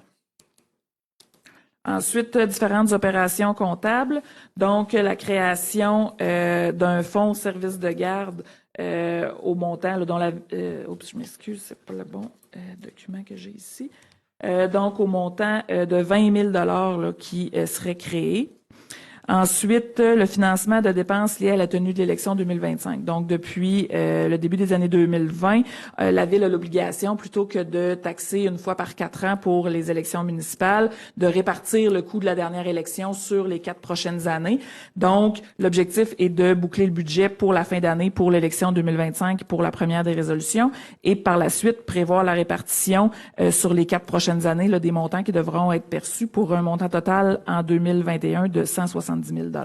Ensuite, différentes opérations comptables. Donc, la création d'un fonds service de garde au montant là, dont la... oups, je m'excuse, c'est pas le bon document que j'ai ici. Donc, au montant de 20 000 là, qui serait créé. Ensuite, le financement de dépenses liées à la tenue de l'élection 2025. Donc, depuis le début des années 2020, la Ville a l'obligation, plutôt que de taxer une fois par 4 ans pour les élections municipales, de répartir le coût de la dernière élection sur les 4 prochaines années. Donc, l'objectif est de boucler le budget pour la fin d'année pour l'élection 2025 pour la première des résolutions et par la suite prévoir la répartition sur les 4 prochaines années là, des montants qui devront être perçus pour un montant total en 2021 de 170 000 $.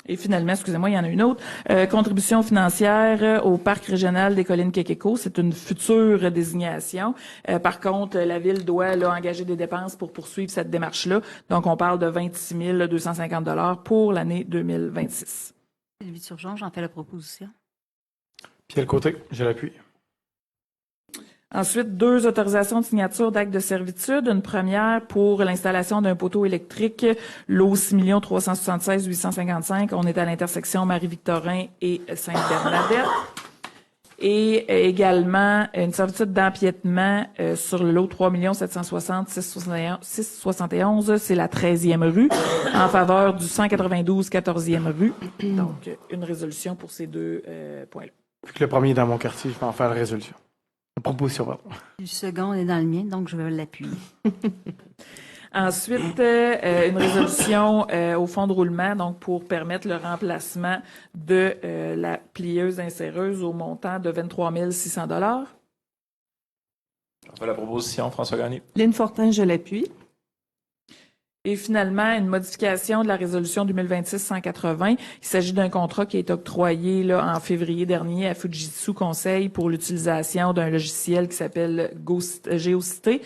Et finalement, excusez-moi, il y en a une autre. Contribution financière au Parc régional des collines Quéqueco. C'est une future désignation. Par contre, la Ville doit là, engager des dépenses pour poursuivre cette démarche-là. Donc, on parle de 26 250 $ pour l'année 2026. Sylvie Turgeon, j'en fais la proposition. Pierre Côté, je l'appuie. Ensuite, 2 autorisations de signature d'actes de servitude. Une première pour l'installation d'un poteau électrique, lot 6 376 855. On est à l'intersection Marie-Victorin et Sainte-Bernadette. Et également une servitude d'empiètement sur le lot 3 760 671. C'est la 13e rue en faveur du 192 14e rue. Donc, une résolution pour ces 2 points-là. Vu que le premier est dans mon quartier, je vais en faire la résolution. La proposition, pardon. Le second est dans le mien, donc je vais l'appuyer. Ensuite, une résolution au fonds de roulement, donc pour permettre le remplacement de la plieuse inséreuse au montant de 23 600 $. J'en fais la proposition, François Gagné. Lynne Fortin, je l'appuie. Et finalement, une modification de la résolution 2026-180. Il s'agit d'un contrat qui est octroyé là, en février dernier à Fujitsu Conseil pour l'utilisation d'un logiciel qui s'appelle Géocité.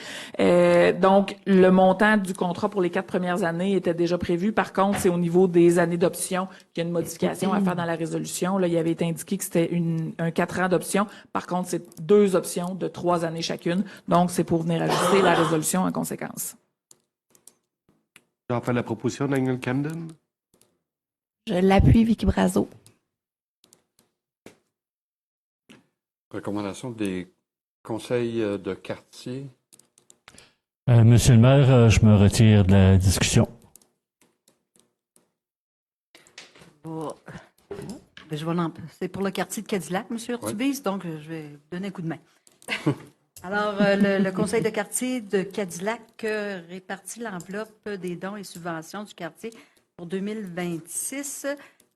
Donc, le montant du contrat pour les 4 premières années était déjà prévu. Par contre, c'est au niveau des années d'option qu'il y a une modification à faire dans la résolution. Là, il avait été indiqué que c'était un 4 ans d'option. Par contre, c'est 2 options de 3 années chacune. Donc, c'est pour venir ajuster la résolution en conséquence. J'en fais la proposition, Daniel Camden. Je l'appuie, Vicky Brazo. Recommandation des conseils de quartier. Monsieur le maire, je me retire de la discussion. Bon. C'est pour le quartier de Cadillac, M. Urtubise, donc je vais donner un coup de main. Alors, le conseil de quartier de Cadillac répartit l'enveloppe des dons et subventions du quartier pour 2026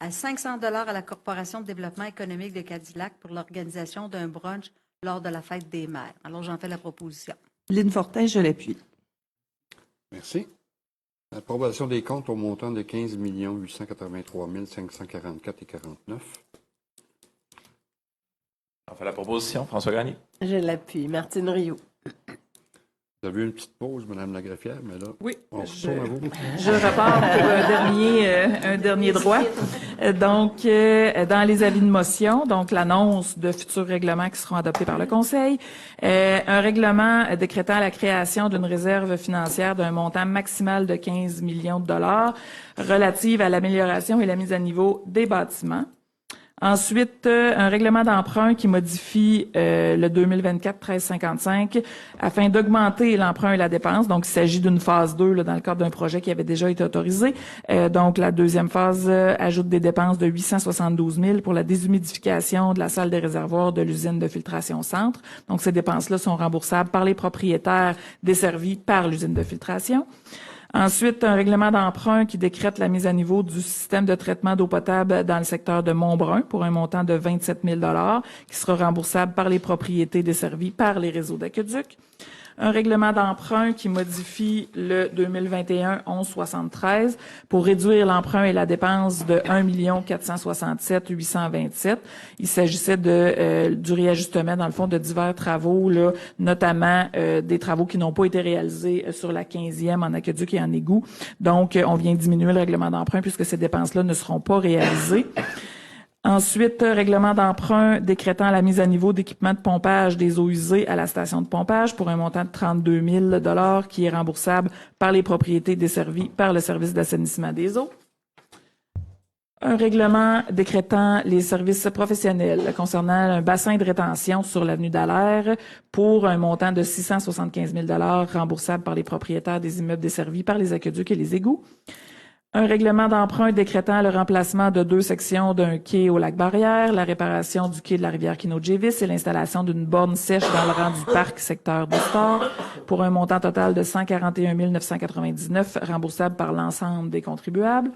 à 500 $ à la Corporation de développement économique de Cadillac pour l'organisation d'un brunch lors de la fête des mères. Alors, j'en fais la proposition. Lynne Fortin, je l'appuie. Merci. Approbation des comptes au montant de 15 883 544,49 $. J'en fais la proposition, François Gagné. Je l'appuie. Martine Rioux. Vous avez eu une petite pause, Mme la greffière, mais là, oui, on retourne à vous. Je repars pour un dernier droit. Donc, dans les avis de motion, donc l'annonce de futurs règlements qui seront adoptés par le Conseil, un règlement décrétant la création d'une réserve financière d'un montant maximal de 15 millions de dollars relative à l'amélioration et la mise à niveau des bâtiments. Ensuite, un règlement d'emprunt qui modifie le 2024-1355 afin d'augmenter l'emprunt et la dépense. Donc, il s'agit d'une phase 2 là, dans le cadre d'un projet qui avait déjà été autorisé. Donc, la deuxième phase ajoute des dépenses de 872 000 pour la déshumidification de la salle des réservoirs de l'usine de filtration centre. Donc, ces dépenses-là sont remboursables par les propriétaires desservis par l'usine de filtration. Ensuite, un règlement d'emprunt qui décrète la mise à niveau du système de traitement d'eau potable dans le secteur de Montbrun pour un montant de 27 000 $ qui sera remboursable par les propriétés desservies par les réseaux d'aqueduc. Un règlement d'emprunt qui modifie le 2021-1173 pour réduire l'emprunt et la dépense de 1 467 827. Il s'agissait du réajustement, dans le fond, de divers travaux, là, notamment des travaux qui n'ont pas été réalisés sur la 15e en aqueduc et en égout. Donc, on vient diminuer le règlement d'emprunt puisque ces dépenses-là ne seront pas réalisées. Ensuite, règlement d'emprunt décrétant la mise à niveau d'équipements de pompage des eaux usées à la station de pompage pour un montant de 32 000 $ qui est remboursable par les propriétés desservies par le service d'assainissement des eaux. Un règlement décrétant les services professionnels concernant un bassin de rétention sur l'avenue Dallaire pour un montant de 675 000 $ remboursable par les propriétaires des immeubles desservis par les aqueducs et les égouts. Un règlement d'emprunt décrétant le remplacement de 2 sections d'un quai au lac Barrière, la réparation du quai de la rivière Kinodjevis et l'installation d'une borne sèche dans le rang du parc secteur de Star pour un montant total de 141 999 remboursable par l'ensemble des contribuables.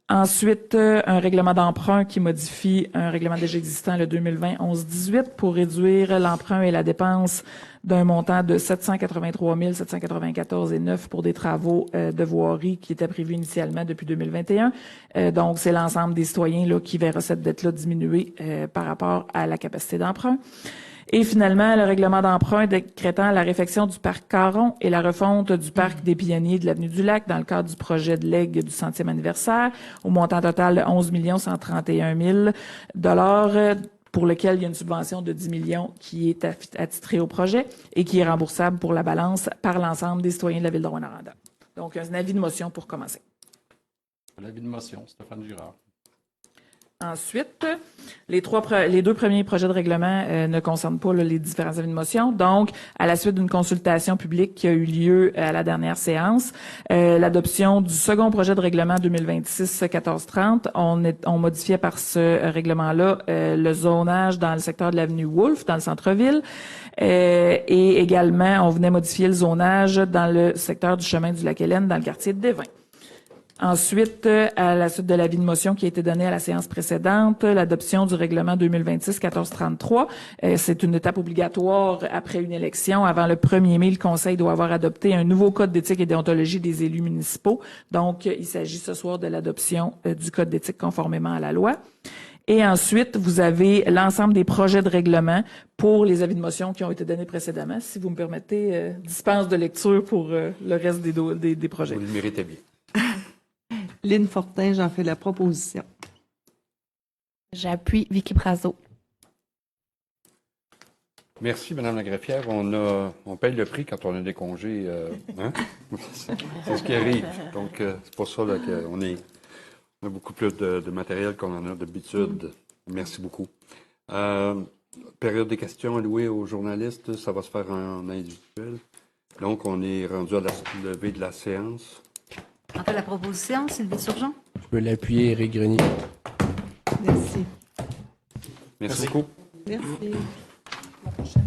Ensuite, un règlement d'emprunt qui modifie un règlement déjà existant, le 2020-11-18, pour réduire l'emprunt et la dépense d'un montant de 783 794,9 pour des travaux de voirie qui étaient prévus initialement depuis 2021. Donc, c'est l'ensemble des citoyens là, qui verra cette dette-là diminuer par rapport à la capacité d'emprunt. Et finalement, le règlement d'emprunt décrétant la réfection du parc Caron et la refonte du parc des Pionniers de l'Avenue du Lac dans le cadre du projet de legs du 100e anniversaire au montant total de 11 131 000 $ pour lequel il y a une subvention de 10 millions qui est attitrée au projet et qui est remboursable pour la balance par l'ensemble des citoyens de la Ville de Rouyn-Noranda. Donc, un avis de motion pour commencer. L'avis de motion, Stéphane Girard. Ensuite, les deux premiers projets de règlement ne concernent pas là, les différents avis de motion. Donc, à la suite d'une consultation publique qui a eu lieu à la dernière séance, l'adoption du second projet de règlement 2026-1430, on modifiait par ce règlement-là le zonage dans le secteur de l'avenue Wolfe, dans le centre-ville, et également, on venait modifier le zonage dans le secteur du chemin du Lac-Hélène, dans le quartier de Desvins. Ensuite, à la suite de l'avis de motion qui a été donné à la séance précédente, l'adoption du règlement 2026-1433. C'est une étape obligatoire après une élection. Avant le 1er mai, le Conseil doit avoir adopté un nouveau code d'éthique et déontologie des élus municipaux. Donc, il s'agit ce soir de l'adoption du code d'éthique conformément à la loi. Et ensuite, vous avez l'ensemble des projets de règlement pour les avis de motion qui ont été donnés précédemment. Si vous me permettez, dispense de lecture pour le reste des projets. Vous le méritez bien. Lynne Fortin, j'en fais la proposition. J'appuie Vicky Brazo. Merci, Madame la greffière. On paye le prix quand on a des congés. Hein? C'est ce qui arrive. Donc, c'est pour ça là, qu'on a beaucoup plus de matériel qu'on en a d'habitude. Merci beaucoup. Période des questions allouées aux journalistes, ça va se faire en individuel. Donc, on est rendu à la levée de la séance. On fait la proposition, Sylvie Surgeon. Je peux l'appuyer, Éric Grenier. Merci. Merci beaucoup. Merci.